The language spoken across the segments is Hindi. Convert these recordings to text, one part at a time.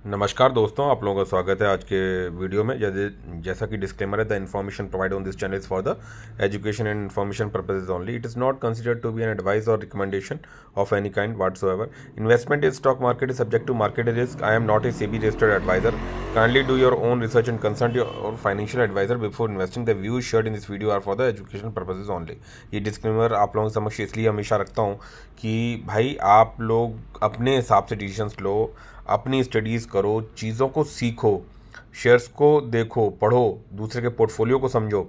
नमस्कार दोस्तों, आप लोगों का स्वागत है आज के वीडियो में। जैसा कि डिस्क्लेमर है, the information provide on this channel is for the education and information purposes only. It is not considered to be an advice और recommendation of any kind whatsoever. Investment in stock market is subject to market risk. I am not a SEBI registered advisor. Kindly do your own research and consult your financial advisor before investing. The views shared in this video are for the education purposes only. ये डिस्क्लेमर आप लोगों के समक्ष इसलिए हमेशा रखता हूँ कि भाई आप लोग अपने हिसाब से डिसीजंस लो, अपनी स्टडीज़ करो, चीज़ों को सीखो, शेयर्स को देखो, पढ़ो, दूसरे के पोर्टफोलियो को समझो,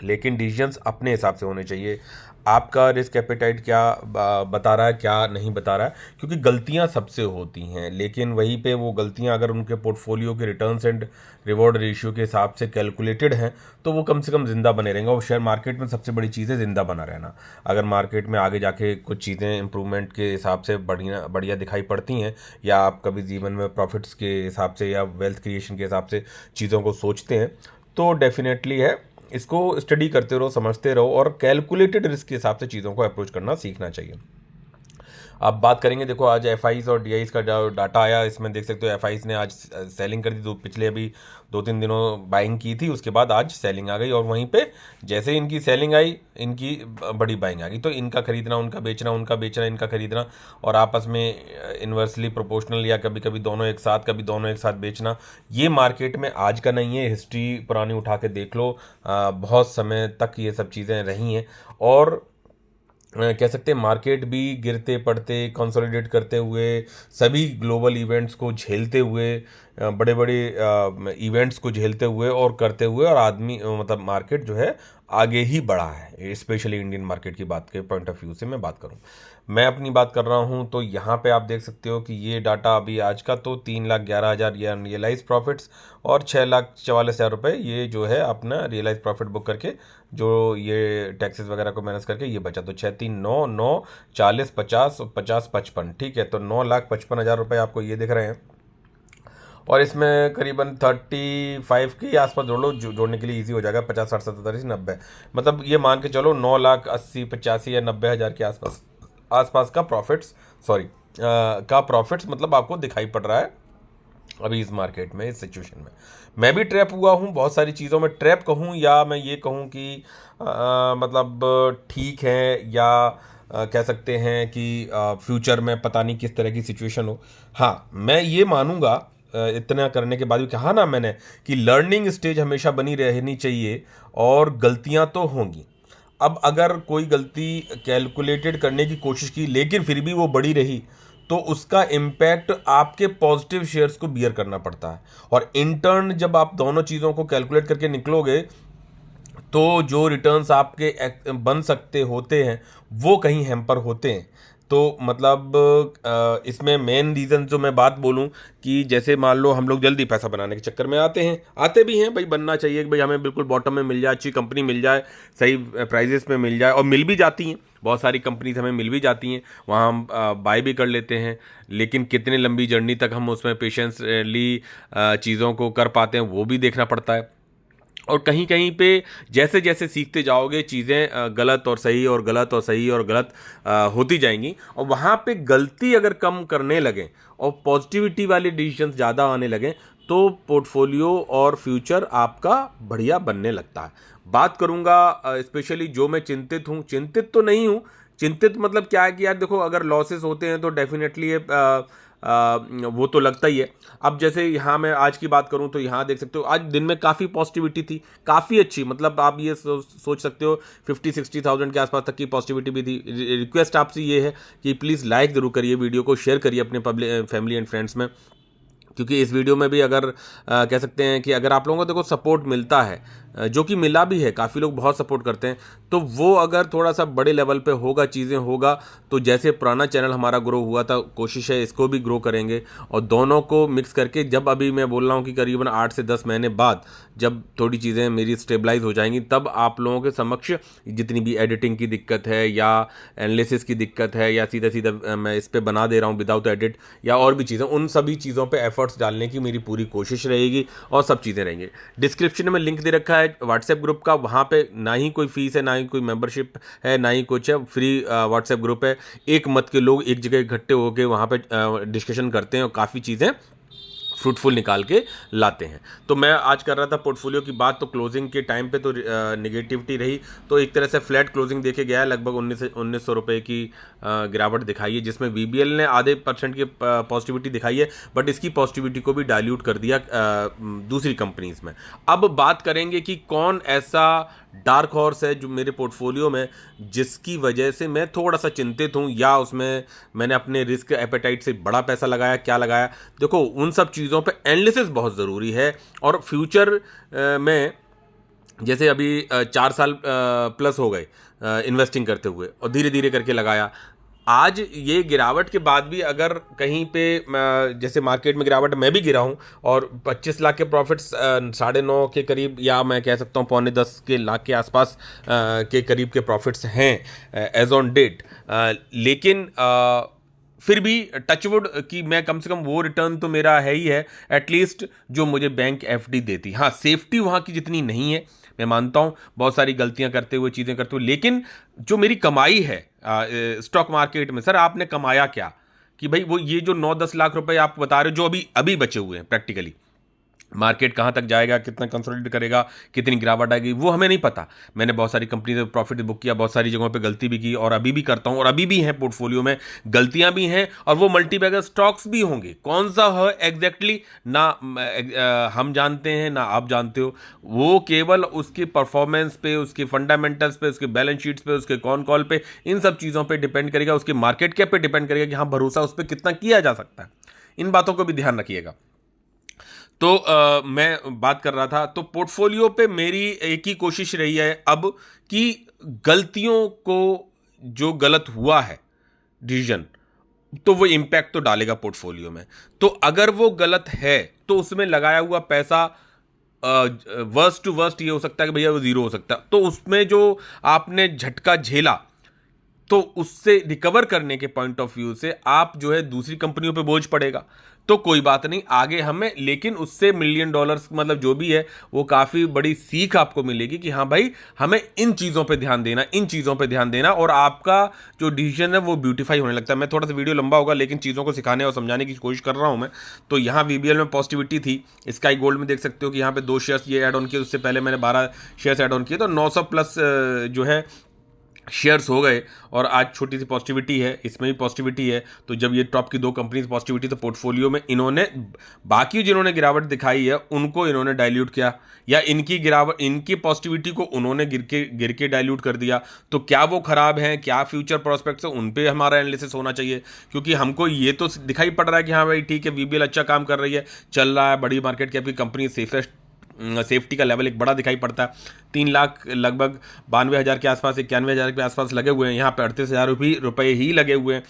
लेकिन डिसीजंस अपने हिसाब से होने चाहिए. आपका रिस्क एपेटाइट क्या बता रहा है, क्या नहीं बता रहा है, क्योंकि गलतियां सबसे होती हैं, लेकिन वहीं पे वो गलतियां अगर उनके पोर्टफोलियो के रिटर्न्स एंड रिवॉर्ड रेशियो के हिसाब से कैलकुलेटेड हैं तो वो कम से कम ज़िंदा बने रहेंगे. और शेयर मार्केट में सबसे बड़ी चीज़ है ज़िंदा बना रहना. अगर मार्केट में आगे जाके कुछ चीज़ें इंप्रूवमेंट के हिसाब से बढ़िया बढ़िया दिखाई पड़ती हैं, या आप कभी जीवन में प्रॉफिट्स के हिसाब से या वेल्थ क्रिएशन के हिसाब से चीज़ों को सोचते हैं, तो डेफिनेटली है इसको स्टडी करते रहो, समझते रहो और कैलकुलेटेड रिस्क के हिसाब से चीज़ों को अप्रोच करना सीखना चाहिए. अब बात करेंगे, देखो आज एफ और डी का डाटा आया, इसमें देख सकते हो एफ ने आज सेलिंग कर दी. पिछले अभी 2-3 दिनों बाइंग की थी, उसके बाद आज सेलिंग आ गई और वहीं पे जैसे इनकी सेलिंग आई इनकी बड़ी बाइंग आ गई. तो इनका खरीदना, उनका बेचना, उनका बेचना, इनका खरीदना और आपस में इन्वर्सली प्रोपोर्शनल या कभी कभी दोनों एक साथ, कभी दोनों एक साथ बेचना, ये मार्केट में आज का नहीं है. हिस्ट्री पुरानी उठा के देख लो, बहुत समय तक ये सब चीज़ें रही हैं. और कह सकते हैं मार्केट भी गिरते पड़ते, कंसोलिडेट करते हुए, सभी ग्लोबल इवेंट्स को झेलते हुए, बड़े बड़े इवेंट्स को झेलते हुए और करते हुए, और आदमी मतलब मार्केट जो है आगे ही बढ़ा है. स्पेशली इंडियन मार्केट की बात के पॉइंट ऑफ व्यू से मैं बात करूं, मैं अपनी बात कर रहा हूं, तो यहाँ पे आप देख सकते हो कि ये डाटा अभी आज का तो 3,11,000 ये अनरियलाइज प्रॉफिट्स और 6,44,000 रुपये ये जो है अपना रियलाइज प्रॉफिट बुक करके, जो ये टैक्सेस वगैरह को मैनेज करके ये बचा. तो 6,3,9,9 40 50 50 55, ठीक है. तो 9,55,000 रुपये आपको ये दिख रहे हैं. और इसमें करीबन 35 के आसपास जोड़ लो, जोड़ने के लिए इजी हो जाएगा. 50 60 70 80 90, मतलब ये मान के चलो 9,80,85 85 या 90,000 के आसपास आसपास का प्रॉफिट्स, सॉरी का प्रॉफिट्स मतलब आपको दिखाई पड़ रहा है अभी इस मार्केट में, इस सिचुएशन में. मैं भी ट्रैप हुआ हूँ बहुत सारी चीज़ों में. ट्रैप कहूँ या मैं ये कहूँ कि मतलब ठीक है, या कह सकते हैं कि फ्यूचर में पता नहीं किस तरह की सिचुएशन हो. हाँ, मैं ये मानूंगा इतना करने के बाद भी, कहा ना मैंने कि लर्निंग स्टेज हमेशा बनी रहनी चाहिए और गलतियां तो होंगी. अब अगर कोई गलती कैलकुलेटेड करने की कोशिश की लेकिन फिर भी वो बड़ी रही, तो उसका इम्पैक्ट आपके पॉजिटिव शेयर्स को बियर करना पड़ता है. और इंटर्न जब आप दोनों चीज़ों को कैलकुलेट करके निकलोगे, तो जो रिटर्न्स आपके बन सकते होते हैं वो कहीं हैम्पर होते हैं. तो मतलब इसमें मेन रीज़न जो मैं बात बोलूं कि जैसे मान लो हम लोग जल्दी पैसा बनाने के चक्कर में आते भी हैं भाई, बनना चाहिए कि भाई हमें बिल्कुल बॉटम में मिल जाए, अच्छी कंपनी मिल जाए, सही प्राइजेस में मिल जाए, और मिल भी जाती हैं. बहुत सारी कंपनीज हमें मिल भी जाती हैं, वहाँ हम बाय भी कर लेते हैं. लेकिन कितने लंबी जर्नी तक हम उसमें पेशेंसली चीज़ों को कर पाते हैं वो भी देखना पड़ता है. और कहीं कहीं पे जैसे जैसे सीखते जाओगे चीज़ें गलत और सही और गलत और सही और गलत होती जाएंगी. और वहाँ पे गलती अगर कम करने लगें और पॉजिटिविटी वाले डिसीजंस ज़्यादा आने लगें, तो पोर्टफोलियो और फ्यूचर आपका बढ़िया बनने लगता है. बात करूँगा स्पेशली जो मैं चिंतित हूँ, चिंतित तो नहीं हूँ. चिंतित मतलब क्या है कि यार देखो, अगर लॉसेस होते हैं तो डेफिनेटली वो तो लगता ही है. अब जैसे यहाँ मैं आज की बात करूँ तो यहाँ देख सकते हो आज दिन में काफ़ी पॉजिटिविटी थी, काफ़ी अच्छी, मतलब आप ये सोच सकते हो 50-60,000 के आसपास तक की पॉजिटिविटी भी थी. रिक्वेस्ट आपसे ये है कि प्लीज़ लाइक ज़रूर करिए, वीडियो को शेयर करिए अपने पब्लिक फैमिली एंड फ्रेंड्स में, क्योंकि इस वीडियो में भी अगर कह सकते हैं कि अगर आप लोगों को देखो सपोर्ट मिलता है, जो कि मिला भी है, काफ़ी लोग बहुत सपोर्ट करते हैं, तो वो अगर थोड़ा सा बड़े लेवल पे होगा, चीज़ें होगा, तो जैसे पुराना चैनल हमारा ग्रो हुआ था, कोशिश है इसको भी ग्रो करेंगे. और दोनों को मिक्स करके, जब अभी मैं बोल रहा हूँ कि करीबन 8 से 10 महीने बाद जब थोड़ी चीज़ें मेरी स्टेबलाइज हो जाएंगी, तब आप लोगों के समक्ष जितनी भी एडिटिंग की दिक्कत है या एनालिसिस की दिक्कत है, या सीधा सीधा मैं इस पर बना दे रहा हूँ विदाउट एडिट, या और भी चीज़ें, उन सभी चीज़ों पे एफर्ट्स डालने की मेरी पूरी कोशिश रहेगी और सब चीज़ें रहेंगी. डिस्क्रिप्शन में लिंक दे रखा है व्हाट्सएप ग्रुप का, वहाँ पे ना ही कोई फीस है, ना ही कोई मेंबरशिप है, ना ही कुछ है, फ्री व्हाट्सएप ग्रुप है. एक मत के लोग एक जगह इकट्ठे होकर वहाँ पे डिस्कशन करते हैं और काफ़ी चीज़ें फ्रूटफुल निकाल के लाते हैं। तो मैं आज कर रहा था पोर्टफोलियो की बात, तो क्लोजिंग के टाइम पे तो निगेटिविटी रही, तो एक तरह से फ्लैट क्लोजिंग देके गया है, लगभग 1900 रुपये की गिरावट दिखाई है, जिसमें वीबीएल ने आधे % की पॉजिटिविटी दिखाई है, बट इसकी पॉजिटिविटी को भी डाइल्यूट कर दिया दूसरी कंपनीज में। अब बात करेंगे कि कौन ऐसा डार्क हॉर्स है जो मेरे पोर्टफोलियो में, जिसकी वजह से मैं थोड़ा सा चिंतित हूँ, या उसमें मैंने अपने रिस्क एपेटाइट से बड़ा पैसा लगाया, क्या लगाया। देखो, उन सब चीज़ों पे एनालिसिस बहुत ज़रूरी है, और फ्यूचर में जैसे अभी 4 साल प्लस हो गए इन्वेस्टिंग करते हुए, और धीरे धीरे करके लगाया। आज ये गिरावट के बाद भी अगर कहीं पे जैसे मार्केट में गिरावट, मैं भी गिरा हूँ, और 25 लाख के प्रॉफिट्स 9.5 के करीब, या मैं कह सकता हूँ 9.25 के लाख के आसपास के करीब के प्रॉफिट्स हैं एज ऑन डेट। लेकिन फिर भी टचवुड कि मैं कम से कम वो रिटर्न तो मेरा है ही है, एटलीस्ट जो मुझे बैंक एफडी देती। हाँ, सेफ्टी वहाँ की जितनी नहीं है, मैं मानता हूँ, बहुत सारी गलतियां करते हुए, चीज़ें करते हुए, लेकिन जो मेरी कमाई है स्टॉक मार्केट में, सर आपने कमाया क्या? कि भाई वो ये जो 9-10 लाख रुपए आप बता रहे हो, जो अभी अभी बचे हुए हैं, प्रैक्टिकली मार्केट कहाँ तक जाएगा, कितना कंसोलिडेट करेगा, कितनी गिरावट आएगी, वो हमें नहीं पता। मैंने बहुत सारी कंपनी से प्रॉफिट बुक किया, बहुत सारी जगहों पे गलती भी की, और अभी भी करता हूँ, और अभी भी हैं पोर्टफोलियो में गलतियां भी हैं, और वो मल्टीबैगर स्टॉक्स भी होंगे। कौन सा है एग्जैक्टली ना हम जानते हैं ना आप जानते हो, वो केवल उसके परफॉर्मेंस पे, उसके फंडामेंटल्स पे, उसके बैलेंस शीट्स पे, उसके कॉन कॉल पे, इन सब चीज़ों पर डिपेंड करेगा, उसके मार्केट कैप पे डिपेंड करेगा कि हाँ, भरोसा उस पर कितना किया जा सकता है। इन बातों को भी ध्यान रखिएगा। तो मैं बात कर रहा था, तो पोर्टफोलियो पे मेरी एक ही कोशिश रही है अब, कि गलतियों को, जो गलत हुआ है डिसीजन, तो वो इम्पैक्ट तो डालेगा पोर्टफोलियो में। तो अगर वो गलत है तो उसमें लगाया हुआ पैसा वर्स्ट टू वर्स्ट ये हो सकता है कि भैया वो जीरो हो सकता है। तो उसमें जो आपने झटका झेला, तो उससे रिकवर करने के पॉइंट ऑफ व्यू से आप जो है दूसरी कंपनियों पे बोझ पड़ेगा, तो कोई बात नहीं, आगे हमें, लेकिन उससे $1 मिलियन मतलब जो भी है, वो काफ़ी बड़ी सीख आपको मिलेगी कि हाँ भाई, हमें इन चीज़ों पे ध्यान देना, इन चीज़ों पे ध्यान देना, और आपका जो डिसीजन है वो ब्यूटीफाई होने लगता है। मैं थोड़ा सा वीडियो लंबा होगा, लेकिन चीज़ों को सिखाने और समझाने की कोशिश कर रहा हूँ मैं। तो यहाँ वीबीएल में पॉजिटिविटी थी, स्काई गोल्ड में देख सकते हो कि यहाँ पे 2 शेयर्स ये ऐड ऑन किए, उससे पहले मैंने 12 शेयर्स ऐड ऑन किए, तो 900 प्लस जो है शेयर्स हो गए, और आज छोटी सी पॉजिटिविटी है, इसमें भी पॉजिटिविटी है। तो जब ये टॉप की 2 कंपनीज पॉजिटिविटी, तो पोर्टफोलियो में इन्होंने बाकी जिन्होंने गिरावट दिखाई है उनको इन्होंने डाइल्यूट किया, या इनकी गिरावट, इनकी पॉजिटिविटी को उन्होंने गिर के डाइल्यूट कर दिया। तो क्या वो खराब हैं, क्या फ्यूचर प्रोस्पेक्ट्स है, उन पे हमारा एनालिसिस होना चाहिए, क्योंकि हमको ये तो दिखाई पड़ रहा है कि हाँ भाई ठीक है, वीबीएल अच्छा काम कर रही है, चल रहा है, बड़ी मार्केट कैप की कंपनी, सेफेस्ट, सेफ्टी का लेवल एक बड़ा दिखाई पड़ता है। 3 लाख लगभग 92,000 के आसपास, 91,000 के आसपास लगे हुए हैं, यहाँ पे 38,000 रुपये ही लगे हुए हैं,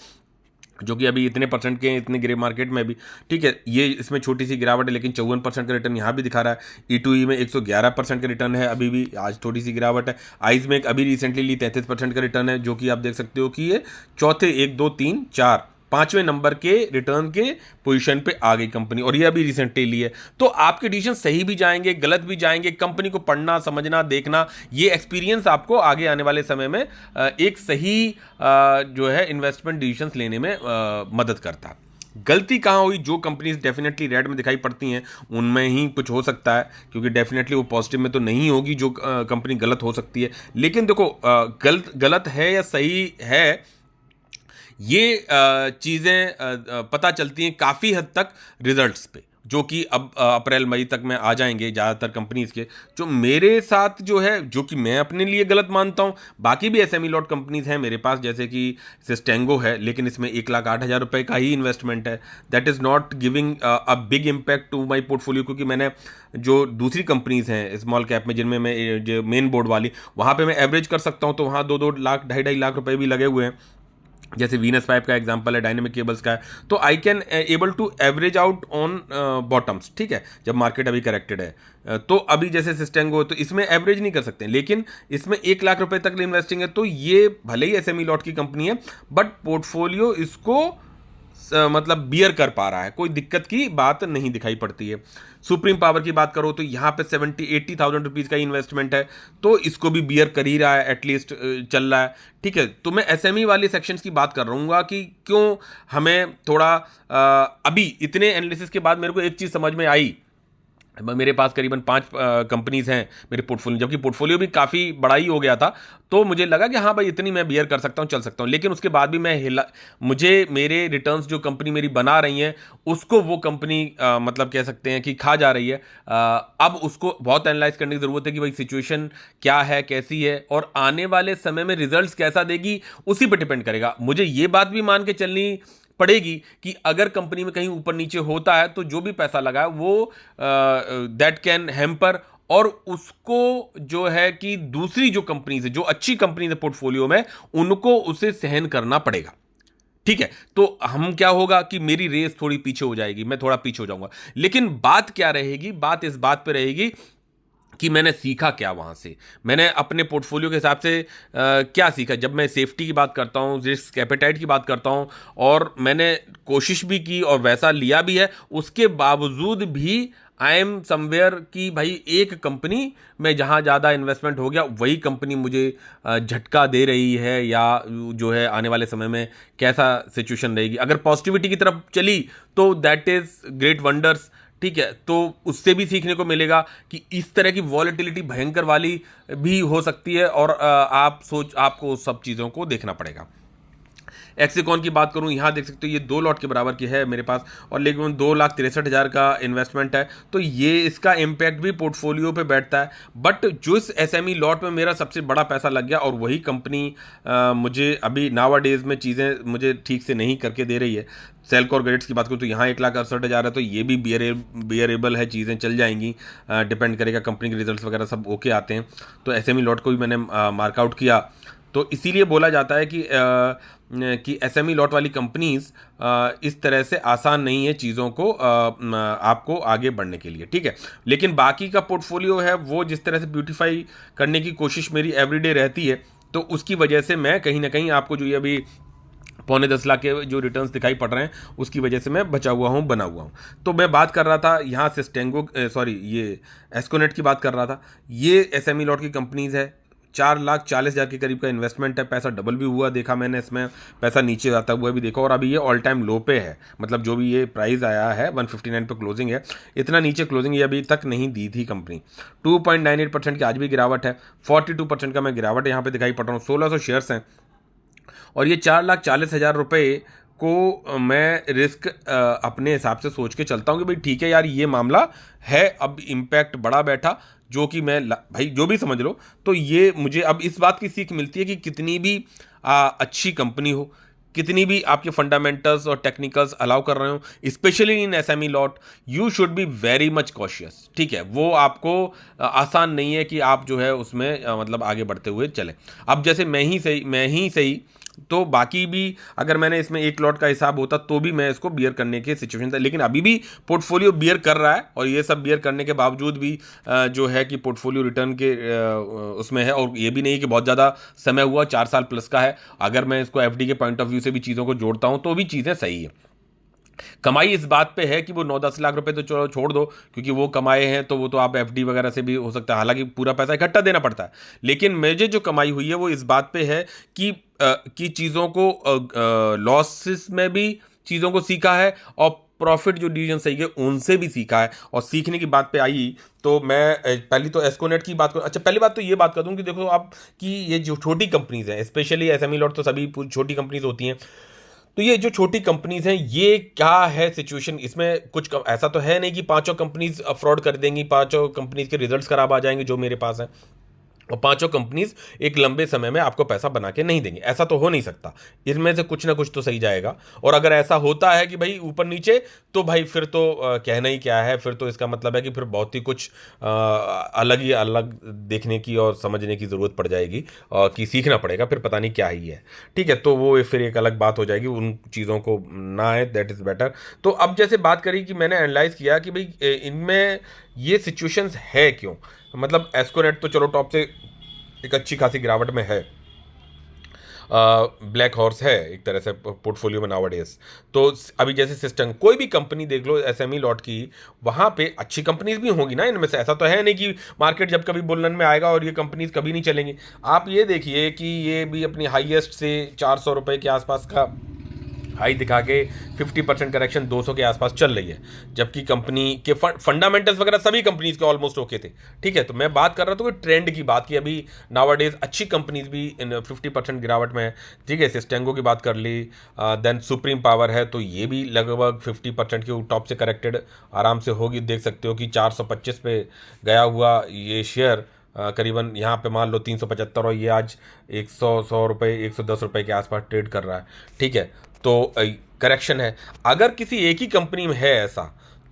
जो कि अभी इतने % के, इतने गिरे मार्केट में भी, ठीक है, ये इसमें छोटी सी गिरावट है, लेकिन 54% का रिटर्न यहाँ भी दिखा रहा है। E2E में 111% का रिटर्न है अभी भी, आज थोड़ी सी गिरावट है। आइज में एक अभी रिसेंटली ली 33% का रिटर्न है, जो कि आप देख सकते हो कि ये चौथे 1, 2, 3, 4, 5वें नंबर के रिटर्न के पोजीशन पे आ गई कंपनी, और ये अभी रिसेंटली ली है। तो आपके डिसीजन सही भी जाएंगे, गलत भी जाएंगे, कंपनी को पढ़ना, समझना, देखना, ये एक्सपीरियंस आपको आगे आने वाले समय में एक सही जो है इन्वेस्टमेंट डिसीजंस लेने में मदद करता है। गलती कहाँ हुई, जो कंपनीज डेफिनेटली रेड में दिखाई पड़ती हैं उनमें ही कुछ हो सकता है, क्योंकि डेफिनेटली वो पॉजिटिव में तो नहीं होगी, जो कंपनी गलत हो सकती है। लेकिन देखो, गलत है या सही है, ये चीज़ें पता चलती हैं काफ़ी हद तक रिजल्ट्स पे, जो कि अब अप्रैल मई तक में आ जाएंगे ज़्यादातर कंपनीज़ के। जो मेरे साथ जो है, जो कि मैं अपने लिए गलत मानता हूँ, बाकी भी SME लॉट कंपनीज़ हैं मेरे पास, जैसे कि सिस्टेंगो है, लेकिन इसमें 1,08,000 रुपये का ही इन्वेस्टमेंट है। That is not giving a big impact to my portfolio, क्योंकि मैंने जो दूसरी कंपनीज़ हैं स्मॉल कैप में, जिनमें मैं जो मेन बोर्ड वाली, वहाँ पर मैं एवरेज कर सकता हूँ, तो वहाँ 2-2 लाख, 2.5 लाख रुपये भी लगे हुए हैं। जैसे वीनस पाइप का एग्जांपल है, डायनेमिक केबल्स का है, तो I can able to average out on bottoms, ठीक है, जब मार्केट अभी करेक्टेड है। तो अभी जैसे सिस्टेंगो, तो इसमें एवरेज नहीं कर सकते, लेकिन इसमें 1 लाख रुपए तक इन्वेस्टिंग है, तो ये भले ही SME लॉट की कंपनी है, बट पोर्टफोलियो इसको मतलब बियर कर पा रहा है, कोई दिक्कत की बात नहीं दिखाई पड़ती है। सुप्रीम पावर की बात करो तो यहाँ पे 70-80 थाउजेंड रुपीज़ का इन्वेस्टमेंट है, तो इसको भी बियर कर ही रहा है, एटलीस्ट चल रहा है। ठीक है, तो मैं एसएमई वाले सेक्शंस की बात कर रहूँगा कि क्यों हमें थोड़ा अभी इतने एनालिसिस के बाद मेरे को एक चीज़ समझ में आई। मेरे पास करीबन 5 कंपनीज हैं मेरे पोर्टफोलियो, जबकि पोर्टफोलियो भी काफ़ी बड़ा ही हो गया था, तो मुझे लगा कि हाँ भाई इतनी मैं बियर कर सकता हूँ, चल सकता हूँ। लेकिन उसके बाद भी मैं हिला, मुझे मेरे रिटर्न्स जो कंपनी मेरी बना रही हैं उसको वो कंपनी मतलब कह सकते हैं कि खा जा रही है। अब उसको बहुत एनालाइज करने की ज़रूरत है कि भाई सिचुएशन क्या है, कैसी है, और आने वाले समय में रिजल्ट्स कैसा देगी उसी पर डिपेंड करेगा। मुझे ये बात भी मान के चलनी पड़ेगी कि अगर कंपनी में कहीं ऊपर नीचे होता है तो जो भी पैसा लगा है वो दैट कैन हैम्पर, और उसको जो है कि दूसरी जो कंपनीज है, जो अच्छी कंपनीज है पोर्टफोलियो में, उनको उसे सहन करना पड़ेगा। ठीक है, तो हम क्या होगा कि मेरी रेस थोड़ी पीछे हो जाएगी, मैं थोड़ा पीछे हो जाऊंगा। लेकिन बात क्या रहेगी, बात इस बात पे रहेगी कि मैंने सीखा क्या वहाँ से, मैंने अपने पोर्टफोलियो के हिसाब से क्या सीखा। जब मैं सेफ्टी की बात करता हूँ, रिस्क एपेटाइट की बात करता हूँ, और मैंने कोशिश भी की और वैसा लिया भी है, उसके बावजूद भी आई एम समवेयर कि भाई एक कंपनी में जहाँ ज़्यादा इन्वेस्टमेंट हो गया वही कंपनी मुझे झटका दे रही है, या जो है आने वाले समय में कैसा सिचुएशन रहेगी। अगर पॉजिटिविटी की तरफ चली तो दैट इज़ ग्रेट वंडर्स। ठीक है, तो उससे भी सीखने को मिलेगा कि इस तरह की वॉलेटिलिटी भयंकर वाली भी हो सकती है, और आपको सब चीज़ों को देखना पड़ेगा। एक्सिकॉन की बात करूं, यहाँ देख सकते हो ये 2 लॉट के बराबर की है मेरे पास, और लेकिन 2,63,000 का इन्वेस्टमेंट है, तो ये इसका इम्पैक्ट भी पोर्टफोलियो पे बैठता है। बट जो इस एसएमई लॉट में मेरा सबसे बड़ा पैसा लग गया, और वही कंपनी मुझे अभी नावा डेज में चीज़ें मुझे ठीक से नहीं करके दे रही है। सेल्कोर ग्रेड्स की बात करूँ तो यहाँ 1,68,000 है, तो ये भी बियरेबल है, चीज़ें चल जाएंगी, डिपेंड करेगा कंपनी के रिजल्ट्स वगैरह सब ओके आते हैं। तो एसएमई लॉट को भी मैंने मार्कआउट किया। तो इसीलिए बोला जाता है कि एसएमई लॉट वाली कंपनीज इस तरह से आसान नहीं है चीज़ों को आपको आगे बढ़ने के लिए। ठीक है, लेकिन बाकी का पोर्टफोलियो है वो जिस तरह से ब्यूटीफाई करने की कोशिश मेरी एवरीडे रहती है, तो उसकी वजह से मैं कहीं ना कहीं आपको जो ये अभी 9.25 लाख के जो रिटर्न्स दिखाई पड़ रहे हैं उसकी वजह से मैं बचा हुआ हूँ, बना हुआ हूँ। तो मैं बात कर रहा था यहाँ से ये एस्कोनेट की बात कर रहा था। ये एसएमई लॉट की कंपनीज है, 4,40,000 के करीब का इन्वेस्टमेंट है, पैसा डबल भी हुआ देखा मैंने इसमें, पैसा नीचे जाता हुआ भी देखा, और अभी ये ऑल टाइम लो पे है। मतलब जो भी ये प्राइस आया है 159 पे क्लोजिंग है, इतना नीचे क्लोजिंग ये अभी तक नहीं दी थी कंपनी। 2.98% की आज भी गिरावट है, 42% का मैं गिरावट यहाँ पे दिखाई पड़ रहा हूँ। 1,600 शेयर्स हैं, और ये 4,40,000 रुपये को मैं रिस्क अपने हिसाब से सोच के चलता हूँ कि भाई ठीक है यार, ये मामला है, अब इम्पैक्ट बड़ा बैठा, जो कि भाई जो भी समझ लो। तो ये मुझे अब इस बात की सीख मिलती है कि कितनी भी अच्छी कंपनी हो, कितनी भी आपके फंडामेंटल्स और टेक्निकल्स अलाउ कर रहे हो, specially in SME lot, you should be very much cautious. ठीक है, वो आपको आसान नहीं है कि आप जो है उसमें मतलब आगे बढ़ते हुए चलें। अब जैसे मैं ही सही, तो बाकी भी अगर मैंने इसमें 1 लॉट का हिसाब होता तो भी मैं इसको बियर करने की सिचुएशन था, लेकिन अभी भी पोर्टफोलियो बियर कर रहा है, और ये सब बियर करने के बावजूद भी जो है कि पोर्टफोलियो रिटर्न के उसमें है। और ये भी नहीं कि बहुत ज़्यादा समय हुआ, 4 साल प्लस का है। अगर मैं इसको एफडी के पॉइंट ऑफ व्यू से भी चीज़ों को जोड़ता हूँ तो भी चीज़ें सही है। कमाई इस बात पे है कि वो 9-10 लाख रुपए तो चलो छोड़ दो, क्योंकि वो कमाए हैं तो वो तो आप एफडी वगैरह से भी हो सकता है, हालांकि पूरा पैसा इकट्ठा देना पड़ता है। लेकिन मुझे जो कमाई हुई है वो इस बात पे है कि चीज़ों को लॉसेस में भी चीज़ों को सीखा है, और प्रॉफिट जो डिसीजन सही है उनसे भी सीखा है। और सीखने की बात पे आई तो मैं पहली तो एस्कोनेट की बात करूँ। अच्छा, पहली बात तो ये बात कर दूँ कि देखो आप कि ये जो छोटी कंपनीज हैं, स्पेशली एसएमई लॉट तो सभी छोटी कंपनीज होती हैं, तो ये जो छोटी कंपनीज हैं ये क्या है सिचुएशन, इसमें कुछ ऐसा तो है नहीं कि पांचों कंपनीज फ्रॉड कर देंगी, पांचों कंपनीज के रिजल्ट्स खराब आ जाएंगे जो मेरे पास हैं, और पांचों कंपनीज एक लंबे समय में आपको पैसा बना के नहीं देंगे। ऐसा तो हो नहीं सकता, इनमें से कुछ ना कुछ तो सही जाएगा। और अगर ऐसा होता है कि भाई ऊपर नीचे, तो भाई फिर तो कहना ही क्या है, फिर तो इसका मतलब है कि फिर बहुत ही कुछ अलग ही अलग देखने की और समझने की ज़रूरत पड़ जाएगी, कि सीखना पड़ेगा, फिर पता नहीं क्या ही है। ठीक है, तो वो फिर एक अलग बात हो जाएगी, उन चीज़ों को ना है, दैट इज़ बेटर। तो अब जैसे बात करी कि मैंने एनालाइज किया कि भाई इनमें ये सिचुएशंस है क्यों। मतलब एस्कोनेट तो चलो टॉप से एक अच्छी खासी गिरावट में है, ब्लैक हॉर्स है एक तरह से पोर्टफोलियो में नाउअडेज। तो अभी जैसे सिस्टम कोई भी कंपनी देख लो एसएमई लॉट की, वहाँ पे अच्छी कंपनीज भी होंगी ना इनमें से, ऐसा तो है नहीं कि मार्केट जब कभी बुलरन में आएगा और ये कंपनीज कभी नहीं चलेंगी। आप ये देखिए कि ये भी अपनी हाईएस्ट से 400 रुपये के आसपास का हाई दिखा के 50% करेक्शन 200 के आसपास चल रही है, जबकि कंपनी के फंडामेंटल्स वगैरह सभी कंपनीज के ऑलमोस्ट ओके थे। ठीक है, तो मैं बात कर रहा था कि ट्रेंड की बात की, अभी नाउअडेज अच्छी कंपनीज भी इन 50% गिरावट में है। ठीक है, सिस्टेंगो की बात कर ली, देन सुप्रीम पावर है, तो ये भी लगभग 50% के टॉप से करेक्टेड आराम से होगी। देख सकते हो कि 425 पे गया हुआ ये शेयर करीबन यहाँ पे मान लो 375, और ये आज 100 रुपये 110 रुपये के आसपास ट्रेड कर रहा है। ठीक है, तो करेक्शन है। अगर किसी एक ही कंपनी में है ऐसा,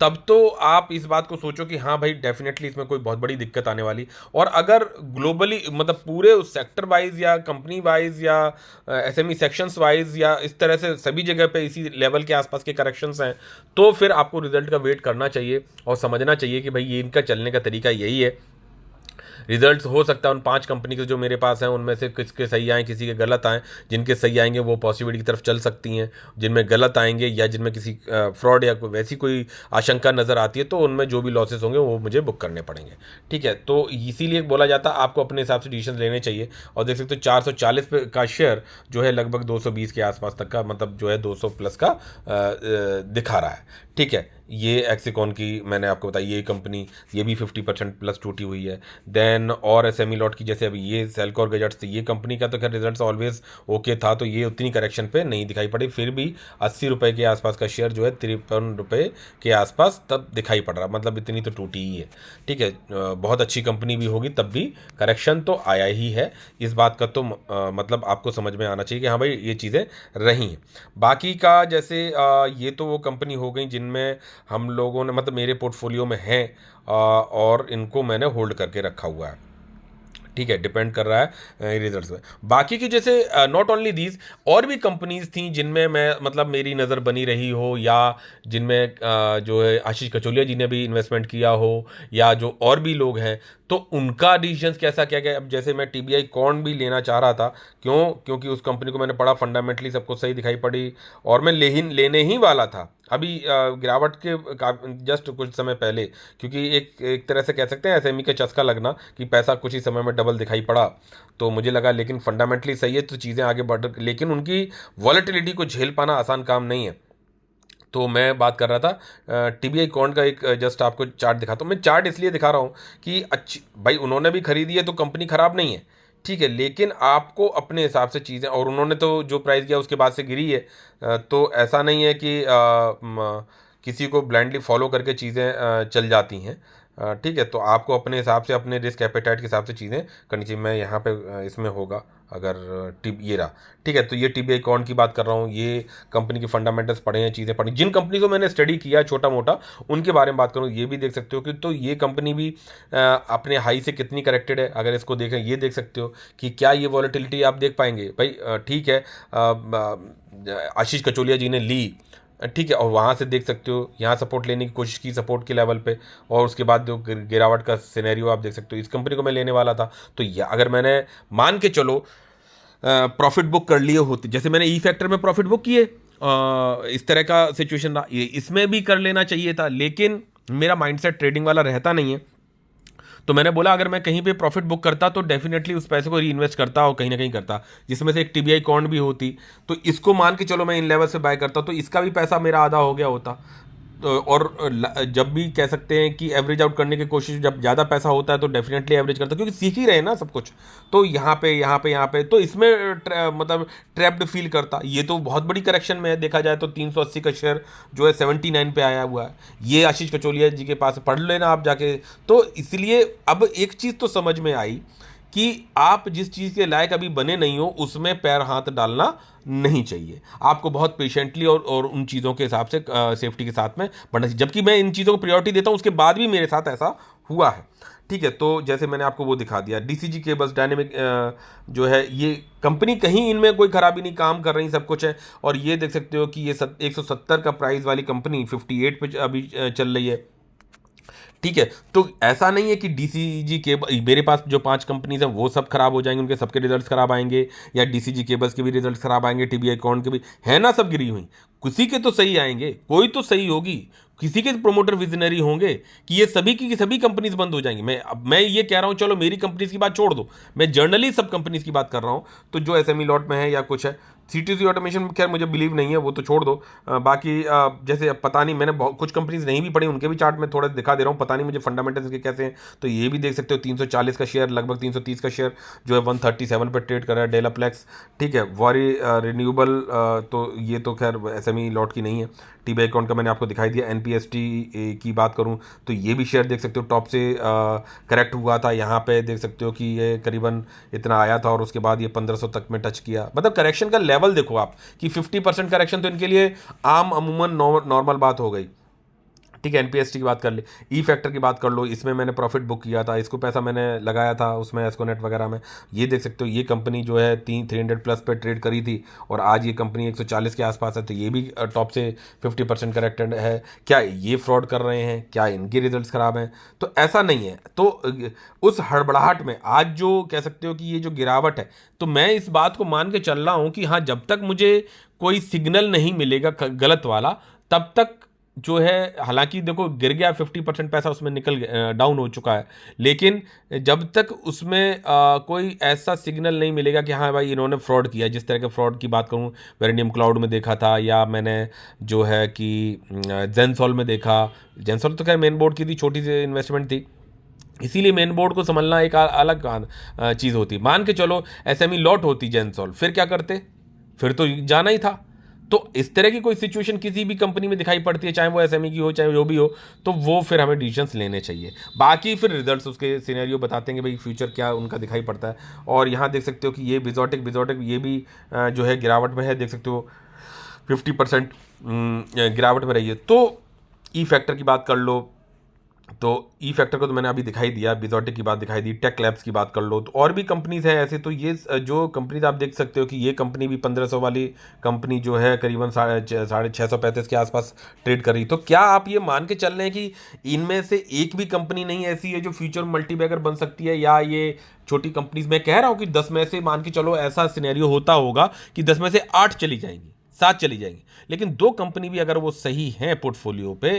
तब तो आप इस बात को सोचो कि हाँ भाई डेफिनेटली इसमें कोई बहुत बड़ी दिक्कत आने वाली। और अगर ग्लोबली मतलब पूरे उस सेक्टर वाइज या कंपनी वाइज या एसएमई सेक्शंस वाइज या इस तरह से सभी जगह पे इसी लेवल के आसपास के करेक्शंस हैं, तो फिर आपको रिजल्ट का वेट करना चाहिए और समझना चाहिए कि भाई ये इनका चलने का तरीका यही है। रिजल्ट्स हो सकता है उन 5 कंपनी के जो मेरे पास हैं उनमें से किसके सही आएँ, किसी के गलत आएँ। जिनके सही आएंगे वो पॉसिबिलिटी की तरफ चल सकती हैं, जिनमें गलत आएंगे या जिनमें किसी फ्रॉड या वैसी कोई आशंका नज़र आती है तो उनमें जो भी लॉसेस होंगे वो मुझे बुक करने पड़ेंगे। ठीक है, तो इसीलिए बोला जाता है आपको अपने हिसाब से डिसीजन लेने चाहिए। और देख सकते हो 440 पे का शेयर जो है लगभग 220 के आसपास तक का, मतलब जो है 200 प्लस का दिखा रहा है। ठीक है, ये एक्सिकॉन की मैंने आपको बताई, ये कंपनी ये भी 50% प्लस टूटी हुई है। देन और एसएमई लॉट की जैसे अभी ये सेल्कोर गैजेट्स थी, ये कंपनी का तो खैर रिजल्ट्स ऑलवेज ओके था, तो ये उतनी करेक्शन पे नहीं दिखाई पड़ी, फिर भी 80 रुपये के आसपास का शेयर जो है 53 रुपये के आसपास तब दिखाई पड़ रहा, मतलब इतनी तो टूटी ही है। ठीक है, बहुत अच्छी कंपनी भी होगी तब भी करेक्शन तो आया ही है। इस बात का तो मतलब आपको समझ में आना चाहिए कि हाँ भाई ये चीज़ें रही हैं। बाकी का जैसे ये तो वो कंपनी हो गई जिनमें हम लोगों ने मतलब मेरे पोर्टफोलियो में हैं और इनको मैंने होल्ड करके रखा हुआ है। ठीक है, डिपेंड कर रहा है रिजल्ट्स में। बाकी की जैसे नॉट ओनली दीज, और भी कंपनीज थी जिनमें मैं मतलब मेरी नज़र बनी रही हो, या जिनमें जो है आशीष कचोलिया जी ने भी इन्वेस्टमेंट किया हो, या जो और भी लोग हैं, तो उनका डिसीजन कैसा क्या गया। अब जैसे मैं टीबीआई कॉर्न भी लेना चाह रहा था, क्योंकि उस कंपनी को मैंने पढ़ा, फंडामेंटली सबको सही दिखाई पड़ी और मैं लेने ही वाला था अभी गिरावट के जस्ट कुछ समय पहले, क्योंकि एक तरह से कह सकते हैं एसएमई का चस्का लगना कि पैसा कुछ ही समय में डबल दिखाई पड़ा, तो मुझे लगा लेकिन फंडामेंटली सही है तो चीज़ें आगे बढ़, लेकिन उनकी वॉलेटिलिटी को झेल पाना आसान काम नहीं है। तो मैं बात कर रहा था टीबीआई कॉर्न का, एक जस्ट आपको चार्ट दिखाता हूँ। मैं चार्ट इसलिए दिखा रहा हूँ कि अच्छी भाई उन्होंने भी खरीदी है तो कंपनी ख़राब नहीं है। ठीक है, लेकिन आपको अपने हिसाब से चीज़ें, और उन्होंने तो जो प्राइस दिया उसके बाद से गिरी है, तो ऐसा नहीं है कि किसी को ब्लाइंडली फॉलो करके चीज़ें चल जाती हैं। ठीक है, तो आपको अपने हिसाब से अपने रिस्क एपेटाइट के हिसाब से चीज़ें करनी चाहिए। मैं यहाँ पे इसमें होगा अगर ये रहा। ठीक है, तो ये टीबीआई कॉर्न की बात कर रहा हूँ, ये कंपनी की फंडामेंटल्स पढ़े हैं, चीज़ें पढ़ी, जिन कंपनी को मैंने स्टडी किया छोटा मोटा उनके बारे में बात करूँ। ये भी देख सकते हो कि तो ये कंपनी भी अपने हाई से कितनी करेक्टेड है, अगर इसको देखें ये देख सकते हो कि क्या ये वॉलेटिलिटी आप देख पाएंगे भाई। ठीक है, आशीष कचोलिया जी ने ली, ठीक है, और वहाँ से देख सकते हो यहाँ सपोर्ट लेने की कोशिश की सपोर्ट के लेवल पे, और उसके बाद जो गिरावट का सिनेरियो आप देख सकते हो। इस कंपनी को मैं लेने वाला था, तो यह अगर मैंने मान के चलो प्रॉफिट बुक कर लिए होते, जैसे मैंने ई फैक्टर में प्रॉफिट बुक किए, इस तरह का सिचुएशन रहा, ये इसमें भी कर लेना चाहिए था, लेकिन मेरा माइंडसेट ट्रेडिंग वाला रहता नहीं है। तो मैंने बोला अगर मैं कहीं पे प्रॉफिट बुक करता तो डेफिनेटली उस पैसे को री इन्वेस्ट करता और कहीं ना कहीं करता, जिसमें से एक टीबीआई कॉर्न भी होती। तो इसको मान के चलो मैं इन लेवल से बाय करता तो इसका भी पैसा मेरा आधा हो गया होता। तो और जब भी कह सकते हैं कि एवरेज आउट करने की कोशिश, जब ज़्यादा पैसा होता है तो डेफिनेटली एवरेज करता है, क्योंकि सीख ही रहे ना सब कुछ। तो यहाँ पे तो इसमें मतलब ट्रैप्ड फील करता। ये तो बहुत बड़ी करेक्शन में है, देखा जाए तो 380 का शेयर जो है 79 पे आया हुआ है। ये आशीष कचोलिया जी के पास पढ़ लेना आप जाके। तो इसलिए अब एक चीज़ तो समझ में आई कि आप जिस चीज़ के लायक अभी बने नहीं हो उसमें पैर हाथ डालना नहीं चाहिए। आपको बहुत पेशेंटली और उन चीज़ों के हिसाब से सेफ्टी के साथ में बढ़ना चाहिए, जबकि मैं इन चीज़ों को प्रायोरिटी देता हूँ, उसके बाद भी मेरे साथ ऐसा हुआ है। ठीक है, तो जैसे मैंने आपको वो दिखा दिया डीसीजी केबल्स डायनेमिक जो है, ये कंपनी कहीं इनमें कोई खराबी नहीं, काम कर रही, सब कुछ है। और ये देख सकते हो कि ये 170 का प्राइस वाली कंपनी 58 पे अभी चल रही है। ठीक है। तो ऐसा नहीं है कि डीसीजी केबल, मेरे पास जो 5 कंपनीज हैं वो सब खराब हो जाएंगे, उनके सबके रिजल्ट्स खराब आएंगे, या डीसीजी केबल्स के भी रिजल्ट्स खराब आएंगे, टीबीआई अकाउंट के भी है ना, सब गिरी हुई। किसी के तो सही आएंगे, कोई तो सही होगी, किसी के प्रोमोटर विजनरी होंगे कि ये सभी की सभी कंपनीज बंद हो जाएंगी। मैं ये कह रहा हूं, चलो मेरी कंपनीज की बात छोड़ दो, मैं जर्नली सब कंपनीज की बात कर रहा हूं। तो जो एसएमई लॉट में है या कुछ है, सीटीसी ऑटोमेशन खैर मुझे बिलीव नहीं है, वो तो छोड़ दो। बाकी जैसे पता नहीं, मैंने कुछ कंपनीज नहीं भी पढ़ी, उनके भी चार्ट में थोड़ा दिखा दे रहा हूँ, पता नहीं मुझे फंडामेंटल्स के कैसे हैं। तो ये भी देख सकते हो 340 का शेयर, लगभग 330 का शेयर जो है 137 पे ट्रेड कर रहा है डेलाप्लेक्स। ठीक है, वॉरी रिन्यूएबल, तो ये तो खैर एसएमई लॉट की नहीं है। टीबीआई अकाउंट का मैंने आपको दिखाई दिया। एनपीएसटी की बात करूं तो ये भी शेयर देख सकते हो टॉप से करेक्ट हुआ था, यहाँ पे देख सकते हो कि ये करीबन इतना आया था और उसके बाद ये 1500 तक में टच किया। मतलब करेक्शन का लेवल देखो आप कि 50% करेक्शन तो इनके लिए आम अमूमन नॉर्मल बात हो गई। ठीक है, एनपीएसटी की बात कर ले, ई फैक्टर की बात कर लो, इसमें मैंने प्रॉफिट बुक किया था, इसको पैसा मैंने लगाया था उसमें एस्कोनेट वगैरह में। ये देख सकते हो ये कंपनी जो है 300 प्लस पे ट्रेड करी थी और आज ये कंपनी 140 के आसपास है, तो ये भी टॉप से 50% करेक्टेड है। क्या ये फ्रॉड कर रहे हैं, क्या इनके रिजल्ट्स खराब हैं? तो ऐसा नहीं है। तो उस हड़बड़ाहट में आज जो कह सकते हो कि ये जो गिरावट है, तो मैं इस बात को मान के चल रहा हूँ कि हाँ, जब तक मुझे कोई सिग्नल नहीं मिलेगा गलत वाला, तब तक जो है, हालांकि देखो गिर गया 50% पैसा उसमें निकल डाउन हो चुका है, लेकिन जब तक उसमें कोई ऐसा सिग्नल नहीं मिलेगा कि हाँ भाई इन्होंने फ्रॉड किया, जिस तरह के फ्रॉड की बात करूँ वेरिनियम क्लाउड में देखा था, या मैंने जो है कि जेंसॉल में देखा। जेंसॉल तो खैर मेन बोर्ड की थी, छोटी सी इन्वेस्टमेंट थी, इसीलिए मेन बोर्ड को समझना एक अलग चीज़ होती। मान के चलो एसएमई लॉट होती जेंसॉल, फिर क्या करते? फिर तो जाना ही था। तो इस तरह की कोई सिचुएशन किसी भी कंपनी में दिखाई पड़ती है, चाहे वो एसएमई की हो चाहे जो भी हो, तो वो फिर हमें डिसीजंस लेने चाहिए। बाकी फिर रिजल्ट्स उसके सिनेरियो बताते हैं कि भाई फ्यूचर क्या उनका दिखाई पड़ता है। और यहाँ देख सकते हो कि ये बिजॉटिक ये भी जो है गिरावट में है, देख सकते हो 50% गिरावट में रही है। तो ई फैक्टर की बात कर लो, तो ई फैक्टर को तो मैंने अभी दिखाई दिया, बिजॉटिक की बात दिखाई दी, टेक लैब्स की बात कर लो, तो और भी कंपनीज हैं ऐसे। तो ये जो कंपनीज आप देख सकते हो कि ये कंपनी भी 1500 वाली कंपनी जो है करीबन 635 के आसपास ट्रेड कर रही। तो क्या आप ये मान के चल रहे हैं कि इनमें से एक भी कंपनी नहीं ऐसी है जो फ्यूचर मल्टीबैगर बन सकती है, या ये छोटी कंपनीज? मैं कह रहा हूँ कि 10 में से मान के चलो ऐसा सिनेरियो होता होगा कि 10 में से 8 चली जाएंगी, 7 चली जाएंगी, लेकिन 2 कंपनी भी अगर वो सही हैं पोर्टफोलियो पे,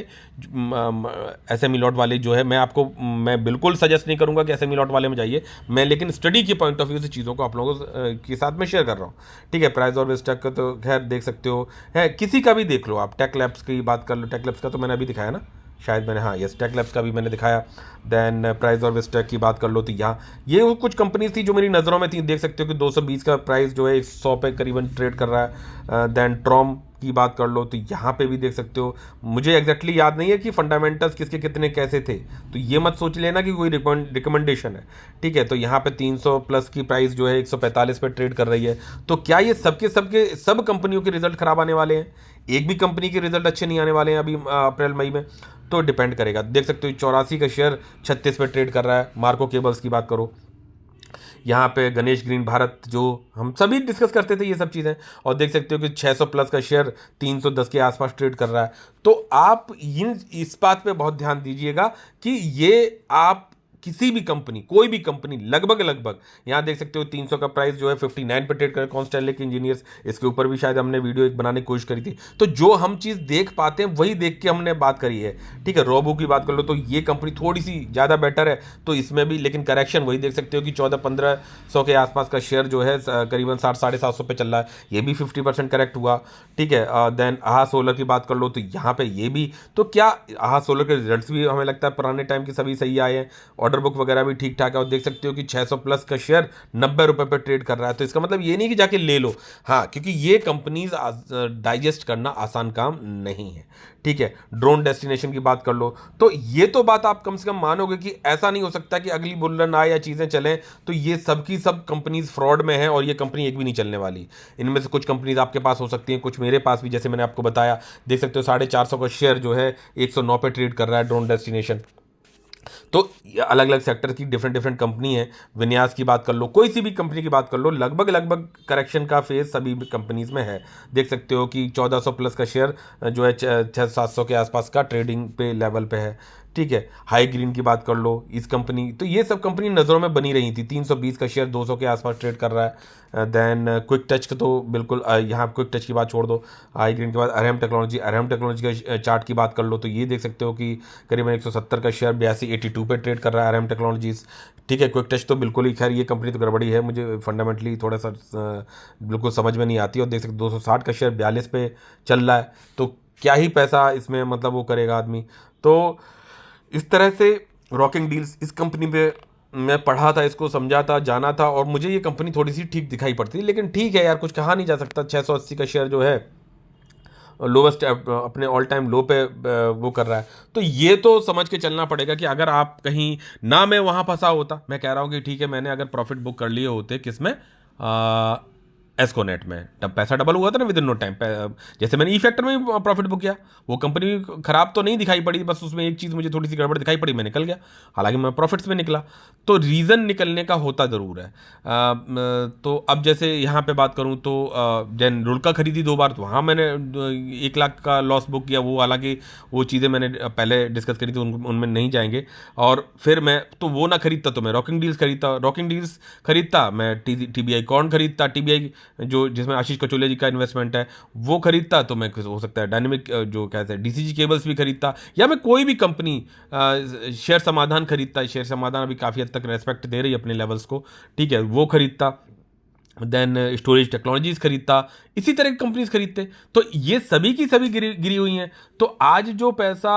एसएमई लॉट वाले जो है, मैं बिल्कुल सजेस्ट नहीं करूंगा कि एसएमई लॉट वाले में जाइए, मैं लेकिन स्टडी के पॉइंट ऑफ व्यू से चीज़ों को आप लोगों के साथ में शेयर कर रहा हूँ। ठीक है, प्राइस और स्टॉक का तो खैर देख सकते हो, है किसी का भी देख लो आप। टेक लैब्स की बात कर लो, टेक लैब्स का तो मैंने अभी दिखाया ना, शायद मैंने, हाँ यस, टेक लैब्स का भी मैंने दिखाया। देन प्राइस और विस्टेक की बात कर लो, तो यहाँ ये कुछ कंपनीज थी जो मेरी नज़रों में थी। देख सकते हो कि 220 का प्राइस जो है 100 पे करीबन ट्रेड कर रहा है। देन ट्रॉम की बात कर लो, तो यहाँ पे भी देख सकते हो, मुझे एग्जैक्टली याद नहीं है कि फंडामेंटल्स किसके कितने कैसे थे, तो ये मत सोच लेना कि कोई रिकमेंडेशन है। ठीक है, तो यहाँ पे 300 प्लस की प्राइस जो है 145 पे ट्रेड कर रही है। तो क्या ये सब कंपनियों के रिजल्ट खराब आने वाले हैं? एक भी कंपनी के रिजल्ट अच्छे नहीं आने वाले हैं अभी अप्रैल मई में? तो डिपेंड करेगा। देख सकते हो 84 का शेयर 36 पे ट्रेड कर रहा है। मार्को केबल्स की बात करो, यहाँ पे गणेश ग्रीन भारत, जो हम सभी डिस्कस करते थे ये सब चीज़ें, और देख सकते हो कि 600 प्लस का शेयर 310 के आसपास ट्रेड कर रहा है। तो आप इस बात पे बहुत ध्यान दीजिएगा कि ये आप किसी भी कंपनी, कोई भी कंपनी, लगभग यहाँ देख सकते हो 300 का प्राइस जो है 59 पे ट्रेड कर कॉन्स्टेंट इंजीनियर्स, इसके ऊपर भी शायद हमने वीडियो एक बनाने की कोशिश करी थी। तो जो हम चीज़ देख पाते हैं वही देख के हमने बात करी है। ठीक है, रोबो की बात कर लो, तो ये कंपनी थोड़ी सी ज़्यादा बेटर है, तो इसमें भी लेकिन करेक्शन वही देख सकते हो कि 1400-1500 के आसपास का शेयर जो है करीबन 700-750 पे चल रहा है, ये भी 50% करेक्ट हुआ। ठीक है, देन आहा सोलर की बात कर लो, तो यहाँ पे ये भी, तो क्या आहा सोलर के रिजल्ट्स भी हमें लगता है पुराने टाइम के सभी सही आए हैं, ऑर्डर बुक वगैरह भी ठीक ठाक है, और देख सकते हो कि 600 प्लस का शेयर 90 रुपए पे ट्रेड कर रहा है। तो इसका मतलब ये नहीं कि जाके ले लो, हाँ, क्योंकि ये कंपनीज डाइजेस्ट करना आसान काम नहीं है। ठीक है, ड्रोन डेस्टिनेशन की बात कर लो, तो ये तो बात आप कम से कम मानोगे कि ऐसा नहीं हो सकता कि अगली बुल रन आए या चीज़ें चलें तो ये सब की सब कंपनीज फ्रॉड में है और ये कंपनी एक भी नहीं चलने वाली। इनमें से कुछ कंपनीज आपके पास हो सकती हैं, कुछ मेरे पास भी, जैसे मैंने आपको बताया, देख सकते हो 450 का शेयर जो है 109 पे ट्रेड कर रहा है ड्रोन डेस्टिनेशन। तो अलग अलग सेक्टर की डिफरेंट कंपनी है। विन्यास की बात कर लो, कोई सी भी कंपनी की बात कर लो, लगभग करेक्शन का फेज सभी कंपनीज में है। देख सकते हो कि 1400 प्लस का शेयर जो है 600-700 के आसपास का ट्रेडिंग पे लेवल पे है। ठीक है। हाई ग्रीन की बात कर लो, इस कंपनी, तो ये सब कंपनी नज़रों में बनी रही थी। 320 का शेयर 200 के आसपास ट्रेड कर रहा है। देन क्विक टच का तो बिल्कुल यहाँ क्विक टच की बात छोड़ दो। हाई ग्रीन के बाद अरहम टेक्नोलॉजी का चार्ट की बात कर लो तो ये देख सकते हो कि करीबन 170 का शेयर 82 पे ट्रेड कर रहा है अरहम टेक्नोलॉजीज, ठीक है। क्विक टच तो बिल्कुल ही, खैर ये कंपनी तो गड़बड़ी है, मुझे फंडामेंटली थोड़ा सा बिल्कुल समझ में नहीं आती। और देख सकते 260 का शेयर 42 पे चल रहा है, तो क्या ही पैसा इसमें मतलब वो करेगा आदमी। तो इस तरह से रॉकिंग डील्स, इस कंपनी पे मैं पढ़ा था, इसको समझा था, जाना था, और मुझे ये कंपनी थोड़ी सी ठीक दिखाई पड़ती है। लेकिन ठीक है यार, कुछ कहा नहीं जा सकता। 680 का शेयर जो है लोवेस्ट अपने ऑल टाइम लो पे वो कर रहा है। तो ये तो समझ के चलना पड़ेगा कि अगर आप कहीं ना, मैं वहाँ फंसा होता, मैं कह रहा हूँ कि ठीक है मैंने अगर प्रॉफिट बुक कर लिए होते किसमें, एस्कोनेट में, तब पैसा डबल हुआ था ना विद इन नो टाइम। जैसे मैंने ई फैक्टर में भी प्रॉफिट बुक किया, वो कंपनी खराब तो नहीं दिखाई पड़ी, बस उसमें एक चीज़ मुझे थोड़ी सी गड़बड़ दिखाई पड़ी, मैं निकल गया, हालांकि मैं प्रॉफिट्स में निकला। तो रीज़न निकलने का होता ज़रूर है। तो अब जैसे यहाँ पे बात करूँ तो जैन रुड़का खरीदी 2 बार, तो वहाँ मैंने 1 लाख का लॉस बुक किया। वो हालांकि वो चीज़ें मैंने पहले डिस्कस करी थी, उनमें नहीं जाएंगे। और फिर मैं तो वो ना खरीदता तो मैं रॉकिंग डील्स खरीदता, मैं TBI कॉर्न खरीदता, TBI जो जिसमें आशीष कचोलिया जी का इन्वेस्टमेंट है वो खरीदता, तो मैं हो सकता है डायनेमिक जो कहते हैं DCG केबल्स भी खरीदता, या मैं कोई भी कंपनी शेयर समाधान खरीदता। शेयर समाधान अभी काफ़ी हद तक रेस्पेक्ट दे रही है अपने लेवल्स को, ठीक है, वो खरीदता। देन स्टोरेज टेक्नोलॉजीज खरीदता, इसी तरह की कंपनीज खरीदते। तो ये सभी की सभी गिरी हुई हैं। तो आज जो पैसा,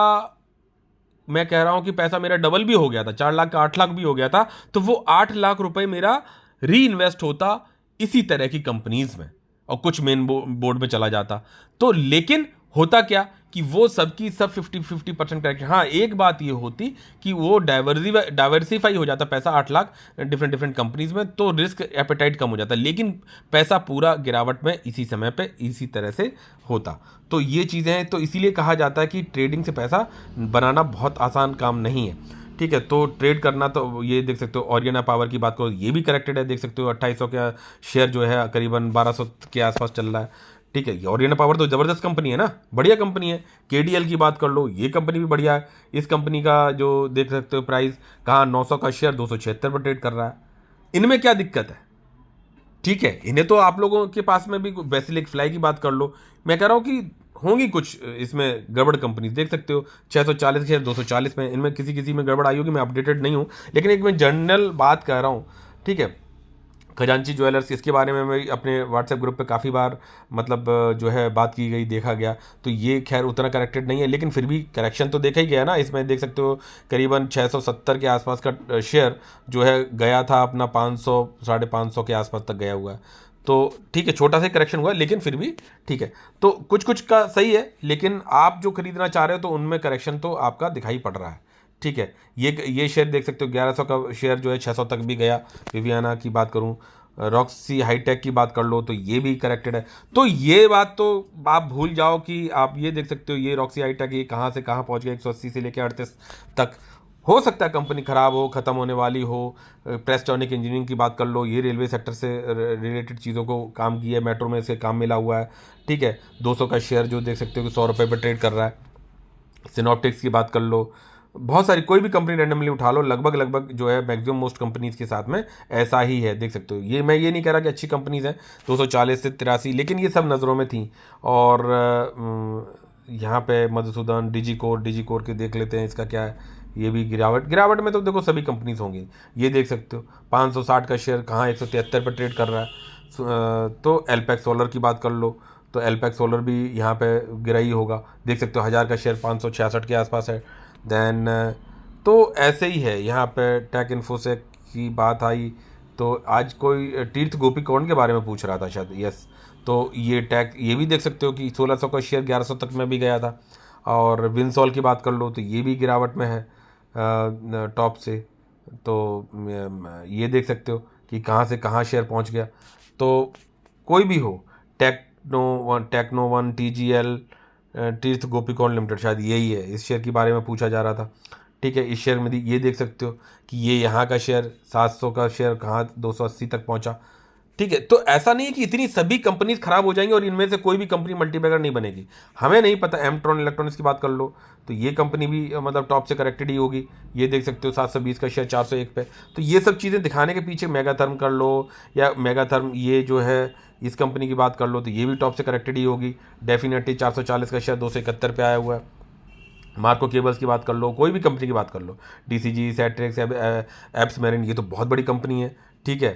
मैं कह रहा हूं कि पैसा मेरा डबल भी हो गया था, 4 लाख का 8 लाख भी हो गया था, तो वो 8 लाख रुपए मेरा री इन्वेस्ट होता इसी तरह की कंपनीज में, और कुछ मेन बोर्ड में चला जाता। तो लेकिन होता क्या कि वो सबकी सब 50% करेक्ट। हाँ, एक बात ये होती कि वो डाइवर्सिफाई हो जाता पैसा 8 लाख डिफरेंट कंपनीज में, तो रिस्क एपेटाइट कम हो जाता, लेकिन पैसा पूरा गिरावट में इसी समय पे इसी तरह से होता। तो ये चीज़ें हैं, तो इसीलिए कहा जाता है कि ट्रेडिंग से पैसा बनाना बहुत आसान काम नहीं है, ठीक है। तो ट्रेड करना, तो ये देख सकते हो ओरियना पावर की बात करो, ये भी करेक्टेड है, देख सकते हो 2800 का शेयर जो है करीबन 1200 के आसपास चल रहा है, ठीक है। ओरियना पावर तो ज़बरदस्त कंपनी है ना, बढ़िया कंपनी है। KDL की बात कर लो, ये कंपनी भी बढ़िया है। इस कंपनी का जो देख सकते हो प्राइस, कहाँ 900 का शेयर 276 पर ट्रेड कर रहा है। इनमें क्या दिक्कत है, ठीक है। इन्हें तो आप लोगों के पास में भी बेसिलिक फ्लाई की बात कर लो, मैं कह रहा हूँ कि होंगी कुछ इसमें गड़बड़ कंपनी, देख सकते हो 640 के 240 में, इनमें किसी किसी में गड़बड़ आई होगी, मैं अपडेटेड नहीं हूँ, लेकिन एक मैं जनरल बात कह रहा हूँ, ठीक है। खजांची ज्वेलर्स, इसके बारे में मैं अपने व्हाट्सएप ग्रुप पे काफ़ी बार मतलब जो है बात की गई, देखा गया, तो ये खैर उतना करेक्टेड नहीं है, लेकिन फिर भी करेक्शन तो देखा ही गया ना। इसमें देख सकते हो करीबन 670 के आसपास का शेयर जो है गया था अपना 500 550 के आसपास तक गया हुआ है। तो ठीक है, छोटा सा करेक्शन हुआ है, लेकिन फिर भी ठीक है। तो कुछ कुछ का सही है, लेकिन आप जो खरीदना चाह रहे हो तो उनमें करेक्शन तो आपका दिखाई पड़ रहा है, ठीक है। ये शेयर देख सकते हो 1100 का शेयर जो है 600 तक भी गया। विवियाना की बात करूं, रॉक्सी हाईटेक की बात कर लो तो ये भी करेक्टेड है। तो ये बात तो आप भूल जाओ कि आप ये देख सकते हो ये रॉक्सी हाईटेक ये कहाँ से कहाँ पहुंच गया, 180 से लेकर 38 तक। हो सकता है कंपनी खराब हो, ख़त्म होने वाली हो। प्रेस्टोनिक इंजीनियरिंग की बात कर लो, ये रेलवे सेक्टर से रिलेटेड चीज़ों को काम किया है, मेट्रो में इसके काम मिला हुआ है, ठीक है। 200 का शेयर जो देख सकते हो कि 100 रुपये पर ट्रेड कर रहा है। सिनॉप्टिक्स की बात कर लो, बहुत सारी, कोई भी कंपनी रैंडमली उठा लो, लगभग जो है मैक्सिमम मोस्ट कंपनीज के साथ में ऐसा ही है, देख सकते हो। ये मैं ये नहीं कह रहा कि अच्छी कंपनीज हैं 240 से 83, लेकिन ये सब नज़रों में थी। और यहाँ पे मधुसूदन डिजी कोर के देख लेते हैं, इसका क्या है, ये भी गिरावट में तो देखो सभी कंपनीज होंगी। ये देख सकते हो 560 का शेयर कहाँ 173 पर ट्रेड कर रहा है। तो एलपैक सोलर की बात कर लो, तो एलपैक सोलर भी यहाँ पे गिरा ही होगा, देख सकते हो 1000 का शेयर 566 के आसपास है। देन तो ऐसे ही है। यहाँ पे टेक इन्फोसेक की बात आई, तो आज कोई तीर्थ गोपीकौन के बारे में पूछ रहा था शायद, यस। तो ये भी देख सकते हो कि 1600 का शेयर 1100 तक में भी गया था। और विंसॉल की बात कर लो तो ये भी गिरावट में है टॉप से। तो ये देख सकते हो कि कहाँ से कहाँ शेयर पहुँच गया। तो कोई भी हो, टेक्नो वन TGL, तीर्थ गोपीकौन लिमिटेड, शायद यही है, इस शेयर के बारे में पूछा जा रहा था, ठीक है। इस शेयर में ये देख सकते हो कि ये यहाँ का शेयर 700 का शेयर कहाँ 280 तक पहुँचा, ठीक है, तो ऐसा नहीं है कि इतनी सभी कंपनीज खराब हो जाएंगी और इनमें से कोई भी कंपनी मल्टीबैगर नहीं बनेगी। हमें नहीं पता, एमट्रॉन इलेक्ट्रॉनिक्स की बात कर लो तो ये कंपनी भी मतलब टॉप से करेक्टेड ही होगी। ये देख सकते हो 720 का शेयर 401 पे। तो ये सब चीज़ें दिखाने के पीछे मेगाथर्म कर लो या मेगाथर्म ये जो है इस कंपनी की बात कर लो तो ये भी टॉप से करेक्टेड ही होगी। डेफिनेटली 440 का शेयर 271 पे आया हुआ है। मार्को केबल्स की बात कर लो, कोई भी कंपनी की बात कर लो, डीसीजी, सैट्रिक्स, एप्स मैरिन, ये तो बहुत बड़ी कंपनी है, ठीक है,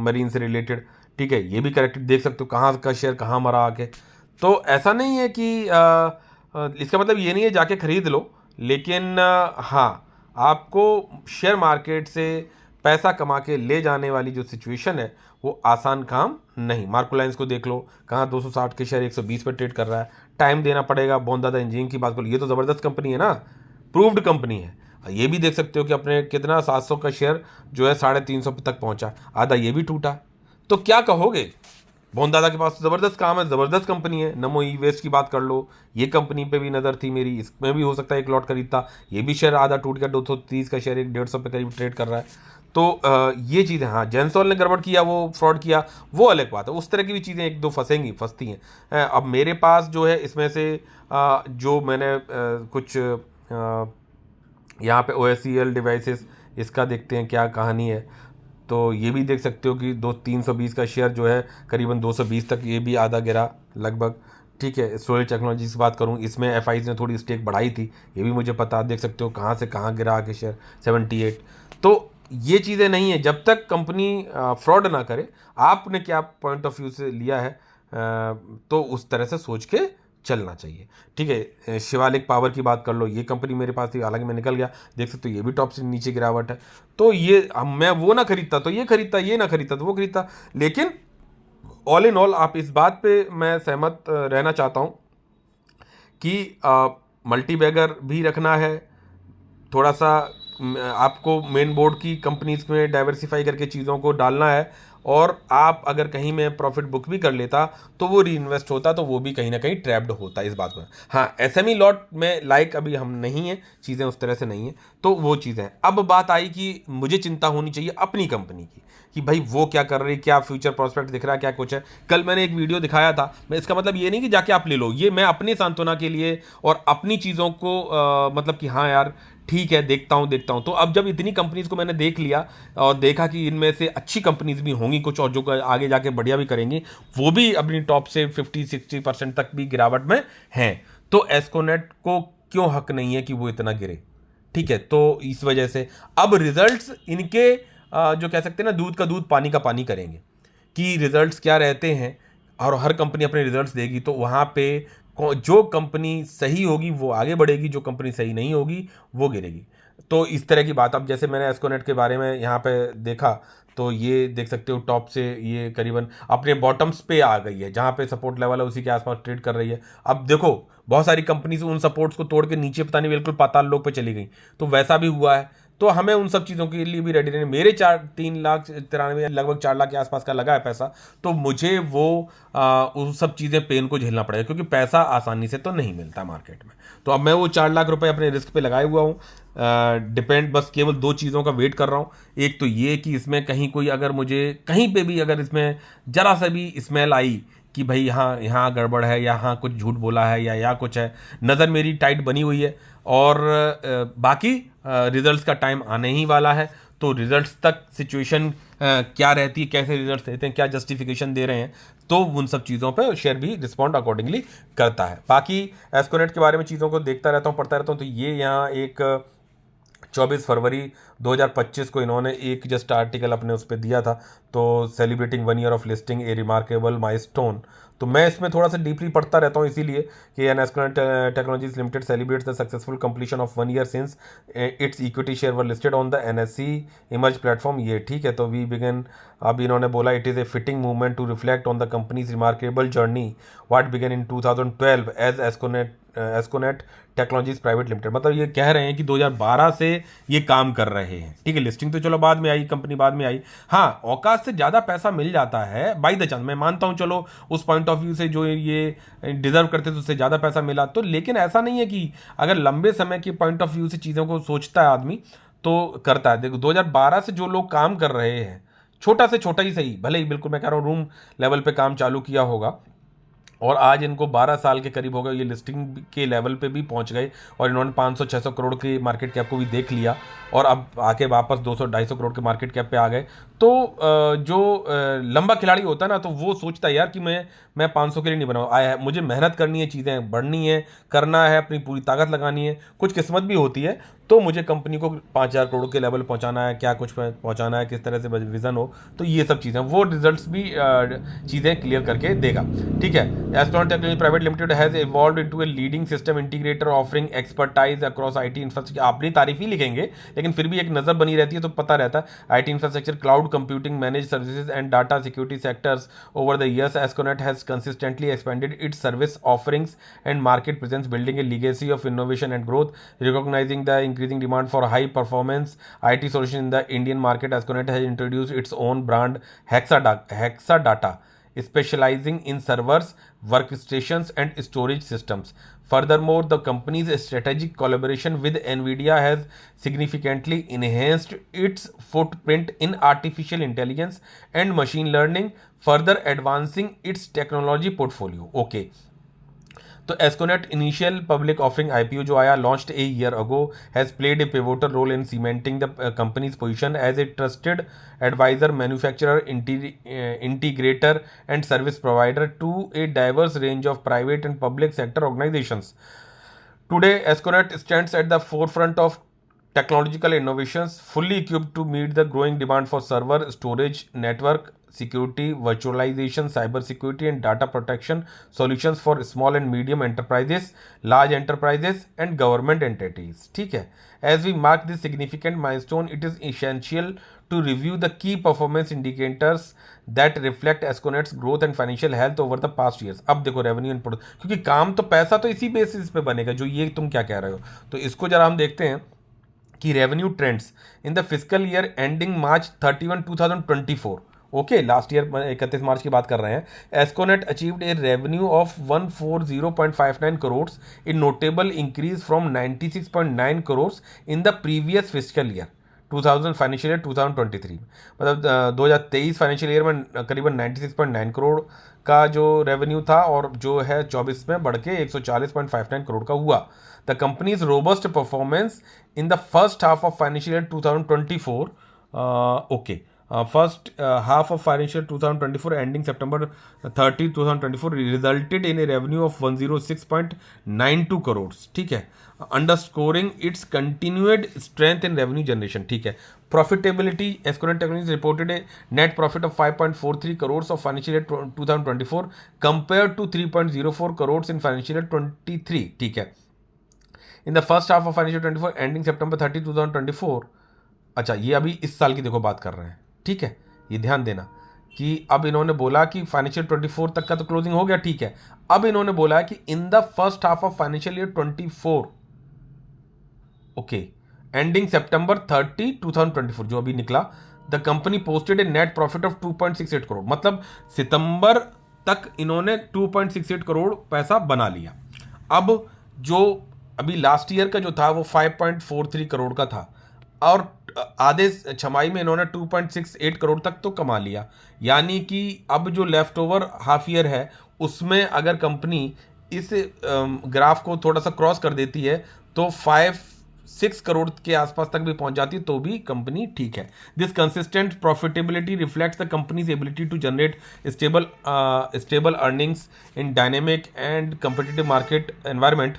मरीन से रिलेटेड, ठीक है, ये भी करेक्टेड देख सकते हो कहाँ का शेयर कहाँ मरा आके। तो ऐसा नहीं है कि इसका मतलब ये नहीं है जाके खरीद लो, लेकिन हाँ, आपको शेयर मार्केट से पैसा कमा के ले जाने वाली जो सिचुएशन है वो आसान काम नहीं। मार्को लाइंस को देख लो, कहाँ 260 के शेयर 120 पे ट्रेड कर रहा है। टाइम देना पड़ेगा। बोंदादा इंजीनियरिंग की बात करो, ये तो ज़बरदस्त कंपनी है ना, प्रूव्ड कंपनी है। ये भी देख सकते हो कि अपने कितना 700 का शेयर जो है 350 तक पहुंचा, आधा ये भी टूटा। तो क्या कहोगे, बोंदादा के पास ज़बरदस्त काम है, ज़बरदस्त कंपनी है। नमो ई वेस्ट की बात कर लो, ये कंपनी पे भी नज़र थी मेरी, इसमें भी हो सकता है एक लॉट खरीदता, ये भी शेयर आधा टूट गया, 230 का शेयर 150 पे करीब ट्रेड कर रहा है। तो ये चीज़ें, हाँ, जेंसॉल ने गड़बड़ किया, वो फ्रॉड किया, वो अलग बात है। उस तरह की भी चीज़ें एक दो फंसती हैं। अब मेरे पास जो है इसमें से जो मैंने कुछ यहाँ पे OSCL डिवाइसेस, इसका देखते हैं क्या कहानी है। तो ये भी देख सकते हो कि 320 का शेयर जो है करीबन 220 तक ये भी आधा गिरा लगभग, ठीक है। स्टोरेज टेक्नोलॉजी की बात करूँ, इसमें FIs ने थोड़ी स्टेक बढ़ाई थी, ये भी मुझे पता, देख सकते हो कहाँ से कहाँ गिरा आके शेयर 78। तो ये चीज़ें नहीं है, जब तक कंपनी फ्रॉड ना करे। आपने क्या पॉइंट ऑफ व्यू से लिया है तो उस तरह से सोच के चलना चाहिए, ठीक है। शिवालिक पावर की बात कर लो, ये कंपनी मेरे पास थी, हालांकि मैं निकल गया, देख सकते हो ये भी टॉप से नीचे गिरावट है। तो ये मैं वो ना खरीदता तो ये खरीदता, ये ना खरीदता तो वो खरीदता। लेकिन ऑल इन ऑल आप इस बात पे मैं सहमत रहना चाहता हूँ कि मल्टीबैगर भी रखना है, थोड़ा सा आपको मेन बोर्ड की कंपनीज में डाइवर्सिफाई करके चीज़ों को डालना है। और आप अगर कहीं में प्रॉफिट बुक भी कर लेता तो वो री इन्वेस्ट होता, तो वो भी कहीं ना कहीं ट्रैप्ड होता इस बात में। हाँ, SME लॉट में लाइक अभी हम नहीं है, चीज़ें उस तरह से नहीं है, तो वो चीज़ें हैं। अब बात आई कि मुझे चिंता होनी चाहिए अपनी कंपनी की कि भाई वो क्या कर रही, क्या फ्यूचर प्रोस्पेक्ट दिख रहा है, क्या कुछ है। कल मैंने एक वीडियो दिखाया था, मैं इसका मतलब ये नहीं कि जाके आप ले लो, ये मैं अपनी सांत्वना के लिए और अपनी चीज़ों को मतलब कि हाँ यार ठीक है, देखता हूँ। तो अब जब इतनी कंपनीज को मैंने देख लिया और देखा कि इनमें से अच्छी कंपनीज भी होंगी कुछ, और जो आगे जाके बढ़िया भी करेंगी, वो भी अपनी टॉप से 50-60% तक भी गिरावट में हैं, तो एस्कोनेट को क्यों हक नहीं है कि वो इतना गिरे, ठीक है। तो इस वजह से अब रिजल्ट्स इनके जो कह सकते हैं ना, दूध का दूध पानी का पानी करेंगे कि रिजल्ट्स क्या रहते हैं। और हर कंपनी अपने रिजल्ट्स देगी, तो वहाँ पे जो कंपनी सही होगी वो आगे बढ़ेगी, जो कंपनी सही नहीं होगी वो गिरेगी। तो इस तरह की बात। अब जैसे मैंने एस्कोनेट के बारे में यहाँ पे देखा, तो ये देख सकते हो टॉप से ये करीबन अपने बॉटम्स पे आ गई है, जहाँ पे सपोर्ट लेवल है उसी के आसपास ट्रेड कर रही है। अब देखो बहुत सारी कंपनीज उन सपोर्ट्स को तोड़ के नीचे पता नहीं बिल्कुल पाताल लोक पे चली गई, तो वैसा भी हुआ है। तो हमें उन सब चीज़ों के लिए भी रेडी रहना। मेरे 3,93,000 लगभग 4 लाख के आसपास का लगा है पैसा, तो मुझे वो उन सब चीज़ें पेन को झेलना पड़ेगा, क्योंकि पैसा आसानी से तो नहीं मिलता मार्केट में। तो अब मैं वो 4 लाख रुपए अपने रिस्क पे लगाए हुआ हूँ। डिपेंड बस केवल 2 चीज़ों का वेट कर रहा हूँ। एक तो ये कि इसमें कहीं कोई अगर मुझे कहीं पे भी अगर इसमें जरा सा भी स्मेल आई कि भाई यहाँ गड़बड़ है, यहाँ कुछ झूठ बोला है या कुछ है, नज़र मेरी टाइट बनी हुई है। और बाकी रिजल्ट्स का टाइम आने ही वाला है, तो रिजल्ट्स तक सिचुएशन क्या रहती है, कैसे रिजल्ट्स देते हैं, क्या जस्टिफिकेशन दे रहे हैं, तो उन सब चीज़ों पे शेयर भी रिस्पॉन्ड अकॉर्डिंगली करता है। बाकी एस्कोनेट के बारे में चीज़ों को देखता रहता हूँ, पढ़ता रहता हूँ। तो ये यहाँ एक 24 फरवरी 2025 को इन्होंने एक जस्ट आर्टिकल अपने उस पर दिया था, तो celebrating 1 year of listing A remarkable milestone. तो मैं इसमें थोड़ा सा डीपली पढ़ता रहता हूँ, इसीलिए कि Esconet technologies limited celebrates the successful completion of 1 year since its equity share were listed on the NSE emerge platform. ये ठीक है। तो वी बिगन, अब इन्होंने बोला, it is a fitting movement to reflect on the company's remarkable journey what began in 2012 as Esconet technologies private limited. मतलब ये कह रहे हैं कि 2012 से ये काम कर रहे हैं, ठीक है। लिस्टिंग तो चलो बाद में आई, कंपनी बाद में आई। हाँ, औकात से ज़्यादा पैसा मिल जाता है बाई द चांस, मैं मानता हूँ, चलो उस पॉइंट ऑफ व्यू से जो ये डिजर्व करते थे उससे ज़्यादा पैसा मिला तो। लेकिन ऐसा नहीं है कि अगर लंबे समय के पॉइंट ऑफ व्यू से चीज़ों को सोचता है आदमी तो करता है। देखो 2012 से जो लोग काम कर रहे हैं, छोटा से छोटा ही सही, भले ही बिल्कुल मैं कह रहा हूँ रूम लेवल पे काम चालू किया होगा, और आज इनको 12 साल के करीब हो गए, ये लिस्टिंग के लेवल पे भी पहुंच गए और इन्होंने 500-600 करोड़ की मार्केट कैप को भी देख लिया और अब आके वापस 200-250 करोड़ के मार्केट कैप पे आ गए। तो जो लंबा खिलाड़ी होता है ना, तो वो सोचता है यार कि मैं 500 के लिए नहीं बना आया है, मुझे मेहनत करनी है, चीज़ें बढ़नी है, करना है, अपनी पूरी ताकत लगानी है, कुछ किस्मत भी होती है, तो मुझे कंपनी को 5,000 करोड़ के लेवल पहुंचाना है, क्या कुछ पहुंचाना है, किस तरह से विजन हो, तो ये सब चीज़ें, वो रिजल्ट्स भी चीज़ें क्लियर करके देगा। ठीक है। एस्ट्रॉन technology private limited has evolve into a leading system integrator offering expertise across IT infrastructure. अपनी तारीफ ही लिखेंगे, लेकिन फिर भी एक नज़र बनी रहती है तो पता रहता है। IT infrastructure, cloud computing, manage services and data security sectors. Over the years, Esconet has consistently expanded its service offerings and market presence, building a legacy of innovation and growth. Recognizing the increasing demand for high performance IT solutions in the Indian market, Esconet has introduced its own brand, Hexadata, specializing in servers, workstations, and storage systems. Furthermore, the company's strategic collaboration with NVIDIA has significantly enhanced its footprint in artificial intelligence and machine learning, further advancing its technology portfolio. Okay. तो Esconet initial public offering IPO जो आया, launched a year ago, has played a pivotal role in cementing the company's position as a trusted advisor, manufacturer, integrator and service provider to a diverse range of private and public sector organisations. Today, Esconet stands at the forefront of technological innovations, fully equipped to meet the growing demand for server, storage, network security, virtualization, cyber security, and data protection solutions for small and medium enterprises, large enterprises, and government entities. ठीक है. As we mark this significant milestone, it is essential to review the key performance indicators that reflect Esconet's growth and financial health over the past years. अब देखो रेवेन्यू इनपुट, क्योंकि काम तो पैसा तो इसी बेसिस पे बनेगा जो ये तुम क्या कह रहे हो. तो इसको जरा हम देखते हैं कि revenue trends in the physical year ending March 31, 2024. Okay, last year 31 मार्च की बात कर रहे हैं. Esconet achieved a revenue of 140.59 crore, in notable increase from 96.9 crore in the previous physical year 2000 financial year 2023. मतलब 2023 फाइनेंशियल ईयर में करीबन 96.9 करोड़ का जो रेवेन्यू था और जो है 24 में बढ़ के 140.59 करोड़ का हुआ. The companies robust performance in the first half of financial year 2024. Okay, first half of financial 2024 ending September 30, 2024 resulted in a revenue of 106.92 crores. ठीक है, underscoring its continued strength in revenue generation. ठीक है. Profitability, Esconet Technologies reported a net profit of 5.43 crores of financial year 2024 compared to 3.04 crores in financial year 23. ठीक है. In the first half of financial 24 ending September 30, 2024. अच्छा, ये अभी इस साल की देखो बात कर रहे हैं. ठीक है, ये ध्यान देना कि अब इन्होंने बोला कि फाइनेंशियल 24 तक का तो क्लोजिंग हो गया. ठीक है, अब इन्होंने बोला कि in the first half of financial year 24, okay, ending September 30, 2024 जो अभी निकला, the company posted a net profit of 2.68 crore. मतलब सितंबर तक इन्होंने 2.68 करोड़ पैसा बना लिया. अब जो अभी लास्ट ईयर का जो था वो 5.43 करोड़ का था और आधे छमाही में इन्होंने 2.68 करोड़ तक तो कमा लिया. यानी कि अब जो लेफ्ट ओवर हाफ ईयर है उसमें अगर कंपनी इस ग्राफ को थोड़ा सा क्रॉस कर देती है तो 5-6 करोड़ के आसपास तक भी पहुंच जाती है तो भी कंपनी ठीक है. This consistent profitability reflects the company's ability to generate stable earnings in dynamic and competitive market environment.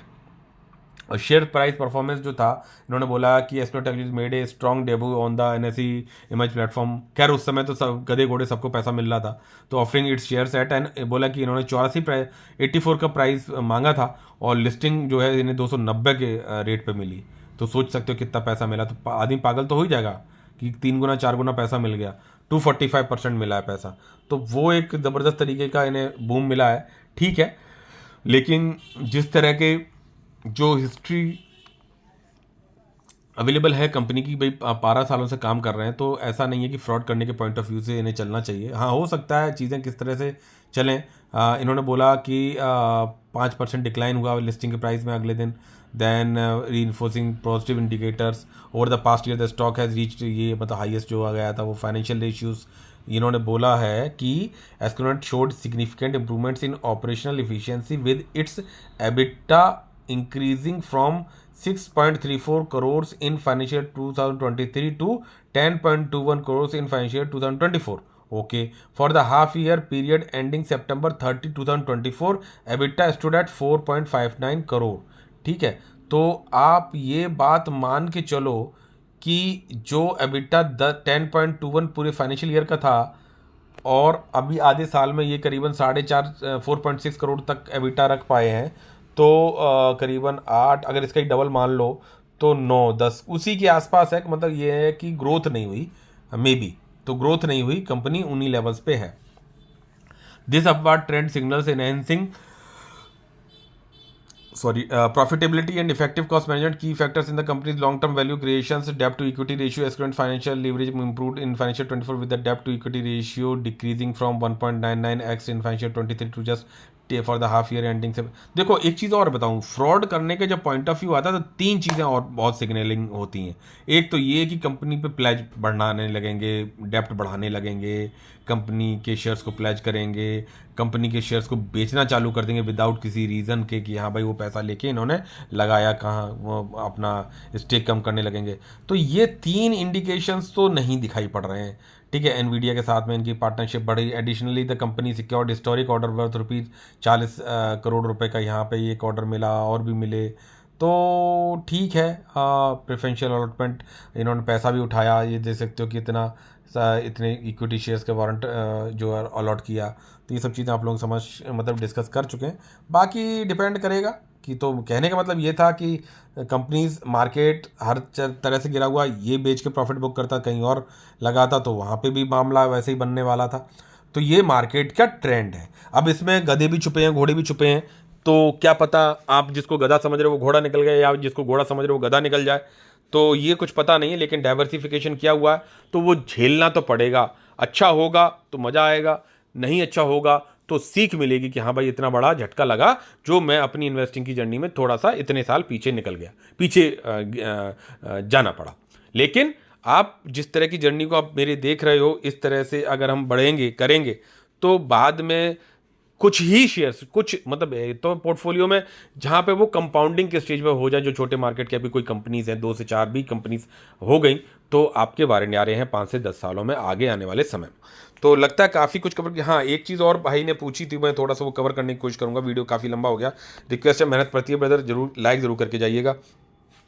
और शेयर प्राइस परफॉर्मेंस जो था, इन्होंने बोला कि Esconet technologies made a strong debut on the NSE emerge platform. खैर उस समय तो सब गधे घोड़े सबको पैसा मिल रहा था, तो offering its share eight, and बोला कि इन्होंने 84 का प्राइस मांगा था और लिस्टिंग जो है इन्हें 290 के रेट पे मिली. तो सोच सकते हो कितना पैसा मिला. तो आदमी पागल तो हो ही जाएगा कि 3 गुना 4 गुना पैसा मिल गया. 245% मिला है पैसा, तो वो एक ज़बरदस्त तरीके का इन्हें बूम मिला है. ठीक है, लेकिन जिस तरह के जो हिस्ट्री अवेलेबल है कंपनी की, भाई 12 सालों से काम कर रहे हैं, तो ऐसा नहीं है कि फ्रॉड करने के पॉइंट ऑफ व्यू से इन्हें चलना चाहिए. हाँ, हो सकता है चीज़ें किस तरह से चलें. इन्होंने बोला कि 5% डिक्लाइन हुआ लिस्टिंग के प्राइस में अगले दिन. Then reinforcing positive indicators over the past year the stock has reached, ये मतलब हाईएस्ट जो आ गया था वो. फाइनेंशियल रेशियोज इन्होंने बोला है कि Esconet showed significant improvements in operational efficiency with its EBITDA increasing from 6.34 crores in financial year 2023 to 10.21 crores in financial year 2024. Okay, for the half year period ending September 30, 2024, EBITDA stood at 4.59 crore. ठीक है, तो आप ये बात मान के चलो कि जो EBITDA 10.21 पूरे फाइनेंशियल ईयर का था और अभी आधे साल में ये करीबन 4.5 4.6 करोड़ तक एबिटा रख पाए हैं, तो करीबन 8, अगर इसका ही डबल मान लो तो 9-10 उसी के आसपास है। मतलब ये है कि ग्रोथ नहीं हुई, मे बी तो ग्रोथ नहीं हुई, कंपनी उन्हीं लेवल्स पे है। This upward trend signals enhancing profitability and effective cost management, key factors in the company's long-term value creations. Debt to equity ratio, as current financial leverage improved in financial 24 with the debt to equity ratio decreasing from 1.99x in financial 23 to just for the half year ending से। देखो एक चीज़ और बताऊं, फ्रॉड करने के जब पॉइंट ऑफ व्यू आता है तो 3 चीज़ें और बहुत सिग्नलिंग होती हैं। एक तो ये कि कंपनी पे प्लेज बढ़ाने लगेंगे, डेप्ट बढ़ाने लगेंगे, कंपनी के शेयर्स को प्लेज करेंगे, कंपनी के शेयर्स को बेचना चालू कर देंगे विदाउट किसी रीज़न के कि हाँ भाई वो पैसा लेके इन्होंने लगाया कहाँ, वो अपना स्टेक कम करने लगेंगे। तो ये 3 इंडिकेशंस तो नहीं दिखाई पड़ रहे हैं। ठीक है, एनवीडिया के साथ में इनकी पार्टनरशिप बढ़ी। Additionally the company secured historic order worth ₹40 crore रुपए का यहाँ पे एक ऑर्डर मिला, और भी मिले, तो ठीक है। प्रेफरेंशियल अलॉटमेंट, इन्होंने पैसा भी उठाया, ये देख सकते हो कि इतने इक्विटी शेयर्स के वारंट जो अलॉट किया। तो ये सब चीज़ें आप लोग मतलब डिस्कस कर चुके हैं। बाकी डिपेंड करेगा कि, तो कहने का मतलब ये था कि कंपनीज मार्केट हर तरह से गिरा हुआ, ये बेच के प्रॉफिट बुक करता, कहीं और लगाता तो वहाँ पे भी मामला वैसे ही बनने वाला था। तो ये मार्केट का ट्रेंड है। अब इसमें गधे भी छुपे हैं, घोड़े भी छुपे हैं, तो क्या पता आप जिसको गधा समझ रहे हो वो घोड़ा निकल गया, या जिसको घोड़ा समझ रहे हो वो गधा निकल जाए, तो ये कुछ पता नहीं है। लेकिन डाइवर्सिफिकेशन किया हुआ है तो वो झेलना तो पड़ेगा। अच्छा होगा तो मज़ा आएगा, नहीं अच्छा होगा तो सीख मिलेगी कि हाँ भाई इतना बड़ा झटका लगा जो मैं अपनी इन्वेस्टिंग की जर्नी में थोड़ा सा इतने साल पीछे निकल गया, पीछे जाना पड़ा। लेकिन आप जिस तरह की जर्नी को आप मेरे देख रहे हो, इस तरह से अगर हम बढ़ेंगे करेंगे तो बाद में कुछ ही शेयर्स, कुछ मतलब तो पोर्टफोलियो में जहाँ पे वो कंपाउंडिंग के स्टेज पे हो जाए, जो छोटे मार्केट के अभी कोई कंपनीज हैं, 2 से 4 भी कंपनीज हो गई, तो आपके वारंटी आ रहे हैं 5 से 10 सालों में आगे आने वाले समय में। तो लगता है काफ़ी कुछ कवर किया। हाँ, एक चीज़ और भाई ने पूछी थी, मैं थोड़ा सा वो कवर करने की कोशिश करूँगा, वीडियो काफ़ी लंबा हो गया। रिक्वेस्ट है, मेहनत पड़ती है ब्रदर, जरूर लाइक ज़रूर करके जाइएगा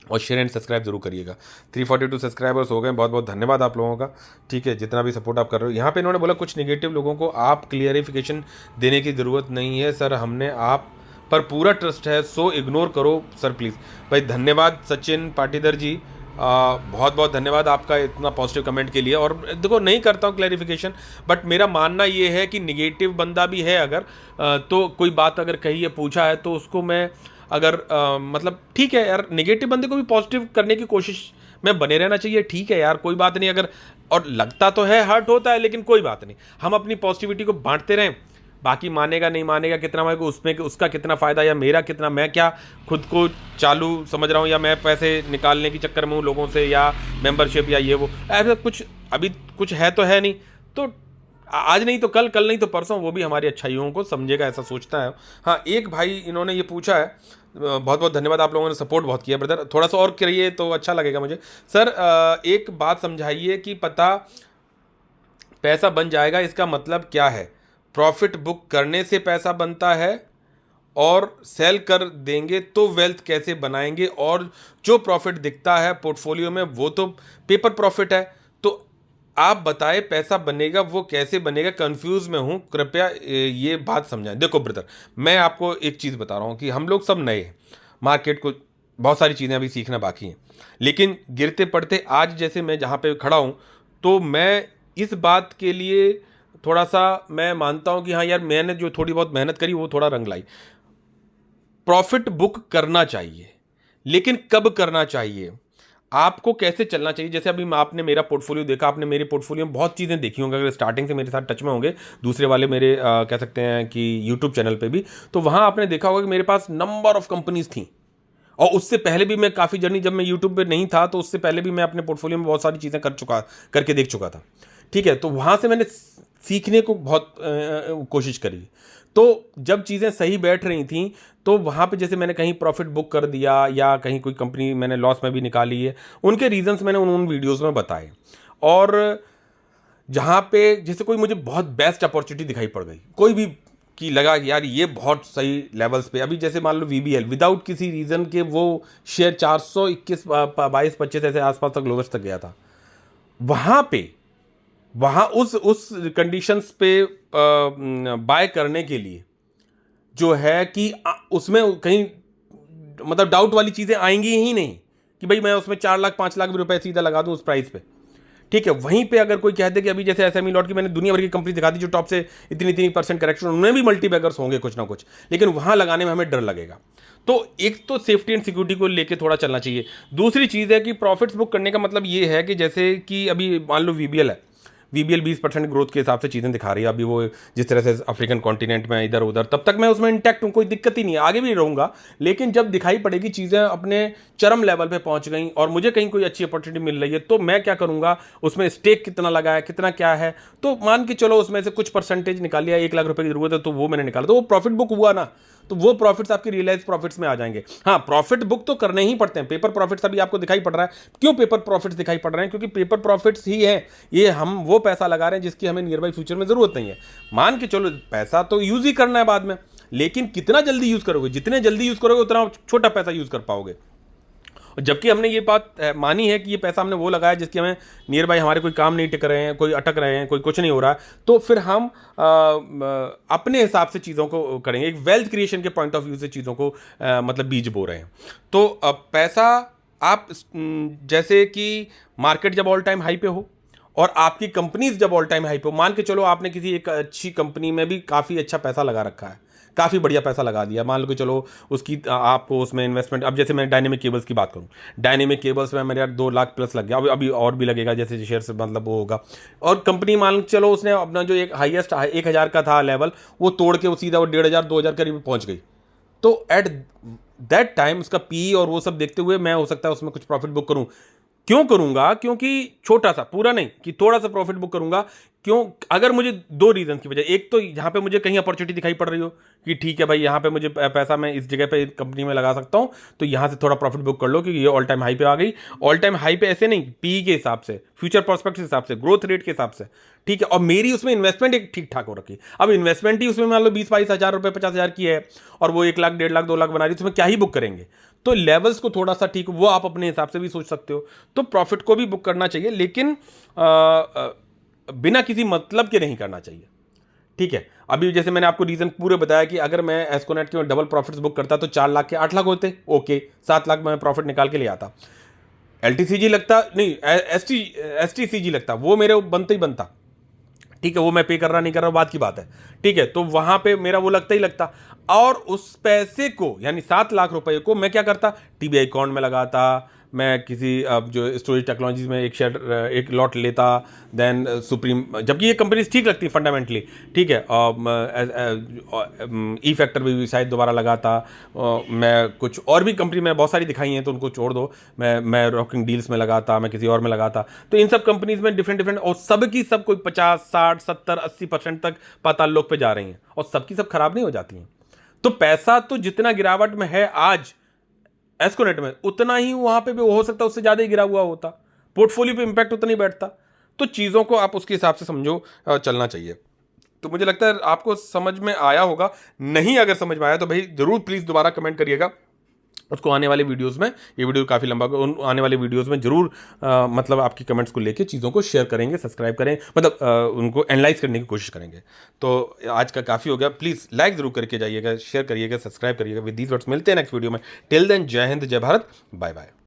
और शेयर एंड सब्सक्राइब जरूर करिएगा। 342 सब्सक्राइबर्स हो गए, बहुत बहुत धन्यवाद आप लोगों का। ठीक है, जितना भी सपोर्ट आप कर रहे हो। यहाँ पे इन्होंने बोला कुछ नेगेटिव लोगों को आप क्लियरिफिकेशन देने की ज़रूरत नहीं है सर, हमने आप पर पूरा ट्रस्ट है, सो इग्नोर करो सर प्लीज़। भाई धन्यवाद सचिन पाटीदार जी, बहुत बहुत धन्यवाद आपका इतना पॉजिटिव कमेंट के लिए। और देखो नहीं करता हूँ क्लैरिफिकेशन, बट मेरा मानना ये है कि निगेटिव बंदा भी है अगर तो कोई बात अगर कही है, पूछा है, तो उसको मैं अगर मतलब ठीक है यार, नेगेटिव बंदे को भी पॉजिटिव करने की कोशिश में बने रहना चाहिए। ठीक है यार, कोई बात नहीं। अगर और लगता तो है, हर्ट होता है, लेकिन कोई बात नहीं, हम अपनी पॉजिटिविटी को बांटते रहें। बाकी मानेगा नहीं मानेगा, कितना मेरे को उसमें उसका कितना फ़ायदा या मेरा कितना, मैं क्या खुद को चालू समझ रहा हूँ या मैं पैसे निकालने के चक्कर में हूँ लोगों से, या मेंबरशिप या ये वो, ऐसा कुछ अभी कुछ है तो है नहीं। तो आज नहीं तो कल, कल नहीं तो परसों वो भी हमारी अच्छाइयों को समझेगा, ऐसा सोचता है। हाँ, एक भाई इन्होंने ये पूछा है, बहुत बहुत धन्यवाद, आप लोगों ने सपोर्ट बहुत किया ब्रदर, थोड़ा सा और करिए तो अच्छा लगेगा मुझे। सर एक बात समझाइए कि पता पैसा बन जाएगा, इसका मतलब क्या है? प्रॉफिट बुक करने से पैसा बनता है और सेल कर देंगे तो वेल्थ कैसे बनाएंगे? और जो प्रॉफिट दिखता है पोर्टफोलियो में वो तो पेपर प्रॉफिट है, तो आप बताएं पैसा बनेगा वो कैसे बनेगा? कंफ्यूज में हूँ, कृपया ये बात समझाएं। देखो ब्रदर, मैं आपको एक चीज़ बता रहा हूँ कि हम लोग सब नए हैं, मार्केट को बहुत सारी चीज़ें अभी सीखना बाकी हैं, लेकिन गिरते पड़ते आज जैसे मैं जहाँ पे खड़ा हूँ, तो मैं इस बात के लिए थोड़ा सा मैं मानता हूँ कि हाँ यार, मैंने जो थोड़ी बहुत मेहनत करी वो थोड़ा रंग लाई। प्रॉफिट बुक करना चाहिए, लेकिन कब करना चाहिए, आपको कैसे चलना चाहिए? जैसे अभी आपने मेरा पोर्टफोलियो देखा, आपने मेरे पोर्टफोलियो में बहुत चीज़ें देखी होंगी, अगर स्टार्टिंग से मेरे साथ टच में होंगे, दूसरे वाले मेरे कह सकते हैं कि यूट्यूब चैनल पे भी, तो वहाँ आपने देखा होगा कि मेरे पास नंबर ऑफ कंपनीज थी। और उससे पहले भी मैं काफ़ी जर्नी, जब मैं यूट्यूब पे नहीं था तो उससे पहले भी मैं अपने पोर्टफोलियो में बहुत सारी चीज़ें करके देख चुका था। ठीक है, तो वहाँ से मैंने सीखने को बहुत कोशिश करी। तो जब चीज़ें सही बैठ रही थी तो वहाँ पे जैसे मैंने कहीं प्रॉफिट बुक कर दिया या कहीं कोई कंपनी मैंने लॉस में भी निकाली है, उनके रीजंस मैंने उन वीडियोस में बताए। और जहाँ पे जैसे कोई मुझे बहुत बेस्ट अपॉर्चुनिटी दिखाई पड़ गई, कोई भी कि लगा कि यार ये बहुत सही लेवल्स पे, अभी जैसे मान लो वीबीएल विदाउट किसी रीज़न के वो शेयर 421 22 25 ऐसे आसपास तक लोवेस्ट तक गया था। वहाँ पे वहाँ उस कंडीशंस पे बाय करने के लिए जो है कि उसमें कहीं मतलब डाउट वाली चीज़ें आएंगी ही नहीं कि भाई मैं उसमें 4 लाख 5 लाख भी रुपए सीधा लगा दूं उस प्राइस पे। ठीक है, वहीं पे अगर कोई कहते कि अभी जैसे एसएमई लॉट की मैंने दुनिया भर की कंपनी दिखा दी जो टॉप से इतनी इतनी परसेंट करेक्शन, उनमें भी मल्टीबैगर्स होंगे कुछ ना कुछ, लेकिन वहां लगाने में हमें डर लगेगा। तो एक तो सेफ्टी एंड सिक्योरिटी को लेके थोड़ा चलना चाहिए। दूसरी चीज़ है कि प्रॉफिट्स बुक करने का मतलब ये है कि जैसे कि अभी मान लो वीबीएल है, वीबीएल 20% ग्रोथ के हिसाब से चीज़ें दिखा रही है, अभी वो जिस तरह से अफ्रीकन कॉन्टिनेंट में इधर उधर, तब तक मैं उसमें इंटैक्ट हूँ, कोई दिक्कत ही नहीं है, आगे भी रहूंगा। लेकिन जब दिखाई पड़ेगी चीज़ें अपने चरम लेवल पे पहुंच गई और मुझे कहीं कोई अच्छी अपॉर्चुनिटी मिल रही है, तो मैं क्या करूंगा, उसमें स्टेक कितना लगा है, कितना क्या है, तो मान के चलो उसमें से कुछ परसेंटेज निकाल लिया, 1 लाख रुपए की जरूरत है तो वो मैंने निकाला, तो वो प्रॉफिट बुक हुआ ना, तो वो प्रॉफिट्स आपके रियलाइज प्रॉफिट्स में आ जाएंगे। हाँ, प्रॉफिट बुक तो करने ही पड़ते हैं। पेपर प्रॉफिट्स अभी आपको दिखाई पड़ रहा है, क्यों पेपर प्रॉफिट्स दिखाई पड़ रहे हैं? क्योंकि पेपर प्रॉफिट्स ही है, ये हम वो पैसा लगा रहे हैं जिसकी हमें नियर बाई फ्यूचर में जरूरत नहीं है। मान के चलो पैसा तो यूज ही करना है बाद में, लेकिन कितना जल्दी यूज करोगे, जितने जल्दी यूज करोगे उतना छोटा पैसा यूज कर पाओगे। जबकि हमने ये बात मानी है कि ये पैसा हमने वो लगाया जिसकी हमें नियर बाई हमारे कोई काम नहीं टिक रहे हैं, कोई अटक रहे हैं, कोई कुछ नहीं हो रहा है, तो फिर हम अपने हिसाब से चीज़ों को करेंगे। एक वेल्थ क्रिएशन के पॉइंट ऑफ व्यू से चीज़ों को मतलब बीज बो रहे हैं। तो पैसा आप जैसे कि मार्केट जब ऑल टाइम हाई पे हो और आपकी कंपनीज जब ऑल टाइम हाई पे हो, मान के चलो आपने किसी एक अच्छी कंपनी में भी काफ़ी अच्छा पैसा लगा रखा है, काफ़ी बढ़िया पैसा लगा दिया, मान लो कि चलो उसकी आपको उसमें इन्वेस्टमेंट, अब जैसे मैं डायनेमिक केबल्स की बात करूं, डायनेमिक केबल्स में मेरे यार 2 लाख प्लस लग गया, अभी और भी लगेगा जैसे शेयर से मतलब वो होगा। और कंपनी मान चलो उसने अपना जो एक हाईएस्ट 1,000 का था लेवल, वो तोड़ के वो सीधा वो 1,500 2,000 करीब पहुंच गई। तो एट दैट टाइम उसका पी और वो सब देखते हुए मैं हो सकता है उसमें कुछ प्रॉफिट बुक करूं। क्यों करूंगा? क्योंकि छोटा सा, पूरा नहीं, कि थोड़ा सा प्रॉफिट बुक करूंगा। क्यों? अगर मुझे 2 रीजन की वजह, एक तो यहां पे मुझे कहीं अपॉर्चुनिटी दिखाई पड़ रही हो कि ठीक है भाई यहां पे मुझे पैसा मैं इस जगह पे कंपनी में लगा सकता हूं, तो यहां से थोड़ा प्रॉफिट बुक कर लो क्योंकि ये ऑल टाइम हाई पे आ गई। ऑल टाइम हाई पे ऐसे नहीं, पी के हिसाब से, फ्यूचर प्रोस्पेक्ट के हिसाब से, ग्रोथ रेट के हिसाब से, ठीक है। और मेरी उसमें इन्वेस्टमेंट एक ठीक ठाक हो रखी। अब इन्वेस्टमेंट ही उसमें मान लो 20-22 हज़ार रुपए 50,000 की है और वो 1 लाख 1.5 लाख 2 लाख बना रही है, तो उसमें क्या ही बुक करेंगे? तो लेवल्स को थोड़ा सा ठीक, वो आप अपने हिसाब से भी सोच सकते हो। तो प्रॉफिट को भी बुक करना चाहिए, लेकिन बिना किसी मतलब के नहीं करना चाहिए, ठीक है। अभी जैसे मैंने आपको रीजन पूरे बताया कि अगर मैं एस्कोनेट के डबल प्रॉफिट्स बुक करता तो 4 लाख के 8 लाख होते, ओके, 7 लाख में प्रॉफिट निकाल के ले आता। एलटीसीजी लगता नहीं, एसटीसीजी लगता, वो मेरे बनता ही बनता, ठीक है। वो मैं पे कर रहा नहीं कर रहा बात की बात है, ठीक है। तो वहां पे मेरा वो लगता ही लगता, और उस पैसे को यानी 7 लाख रुपए को मैं क्या करता, टीबीआई अकाउंट में लगाता, मैं किसी जो स्टोरेज टेक्नोलॉजीज में एक शेयर एक लॉट लेता, देन सुप्रीम, जबकि ये कंपनीज ठीक लगती फंडामेंटली, ठीक है। ई फैक्टर भी शायद दोबारा लगाता। मैं कुछ और भी कंपनी में बहुत सारी दिखाई हैं तो उनको छोड़ दो, मैं रॉकिंग डील्स में लगाता, मैं किसी और में लगाता। तो इन सब कंपनीज में डिफरेंट डिफरेंट, और सबकी सब कोई 50 60 70 80% तक पाताल लोक पे जा रही हैं और सबकी सब खराब नहीं हो जाती हैं। तो पैसा तो जितना गिरावट में है आज एस्कोनेट में, उतना ही वहां पे भी हो सकता है उससे ज्यादा ही गिरा हुआ होता, पोर्टफोलियो पे इंपैक्ट उतना ही बैठता। तो चीजों को आप उसके हिसाब से समझो, चलना चाहिए। तो मुझे लगता है आपको समझ में आया होगा। नहीं अगर समझ में आया तो भाई जरूर प्लीज दोबारा कमेंट करिएगा उसको। आने वाले वीडियोस में, ये वीडियो काफ़ी लंबा, उन आने वाले वीडियोस में जरूर मतलब आपकी कमेंट्स को लेके चीज़ों को शेयर करेंगे, सब्सक्राइब करें, मतलब उनको एनालाइज करने की कोशिश करेंगे। तो आज का काफ़ी हो गया, प्लीज़ लाइक जरूर करके जाइएगा, शेयर करिएगा, सब्सक्राइब करिएगा। विद दीज वर्ड्स मिलते हैं नेक्स्ट वीडियो में। टिल देन, जय हिंद, जय भारत, बाय बाय।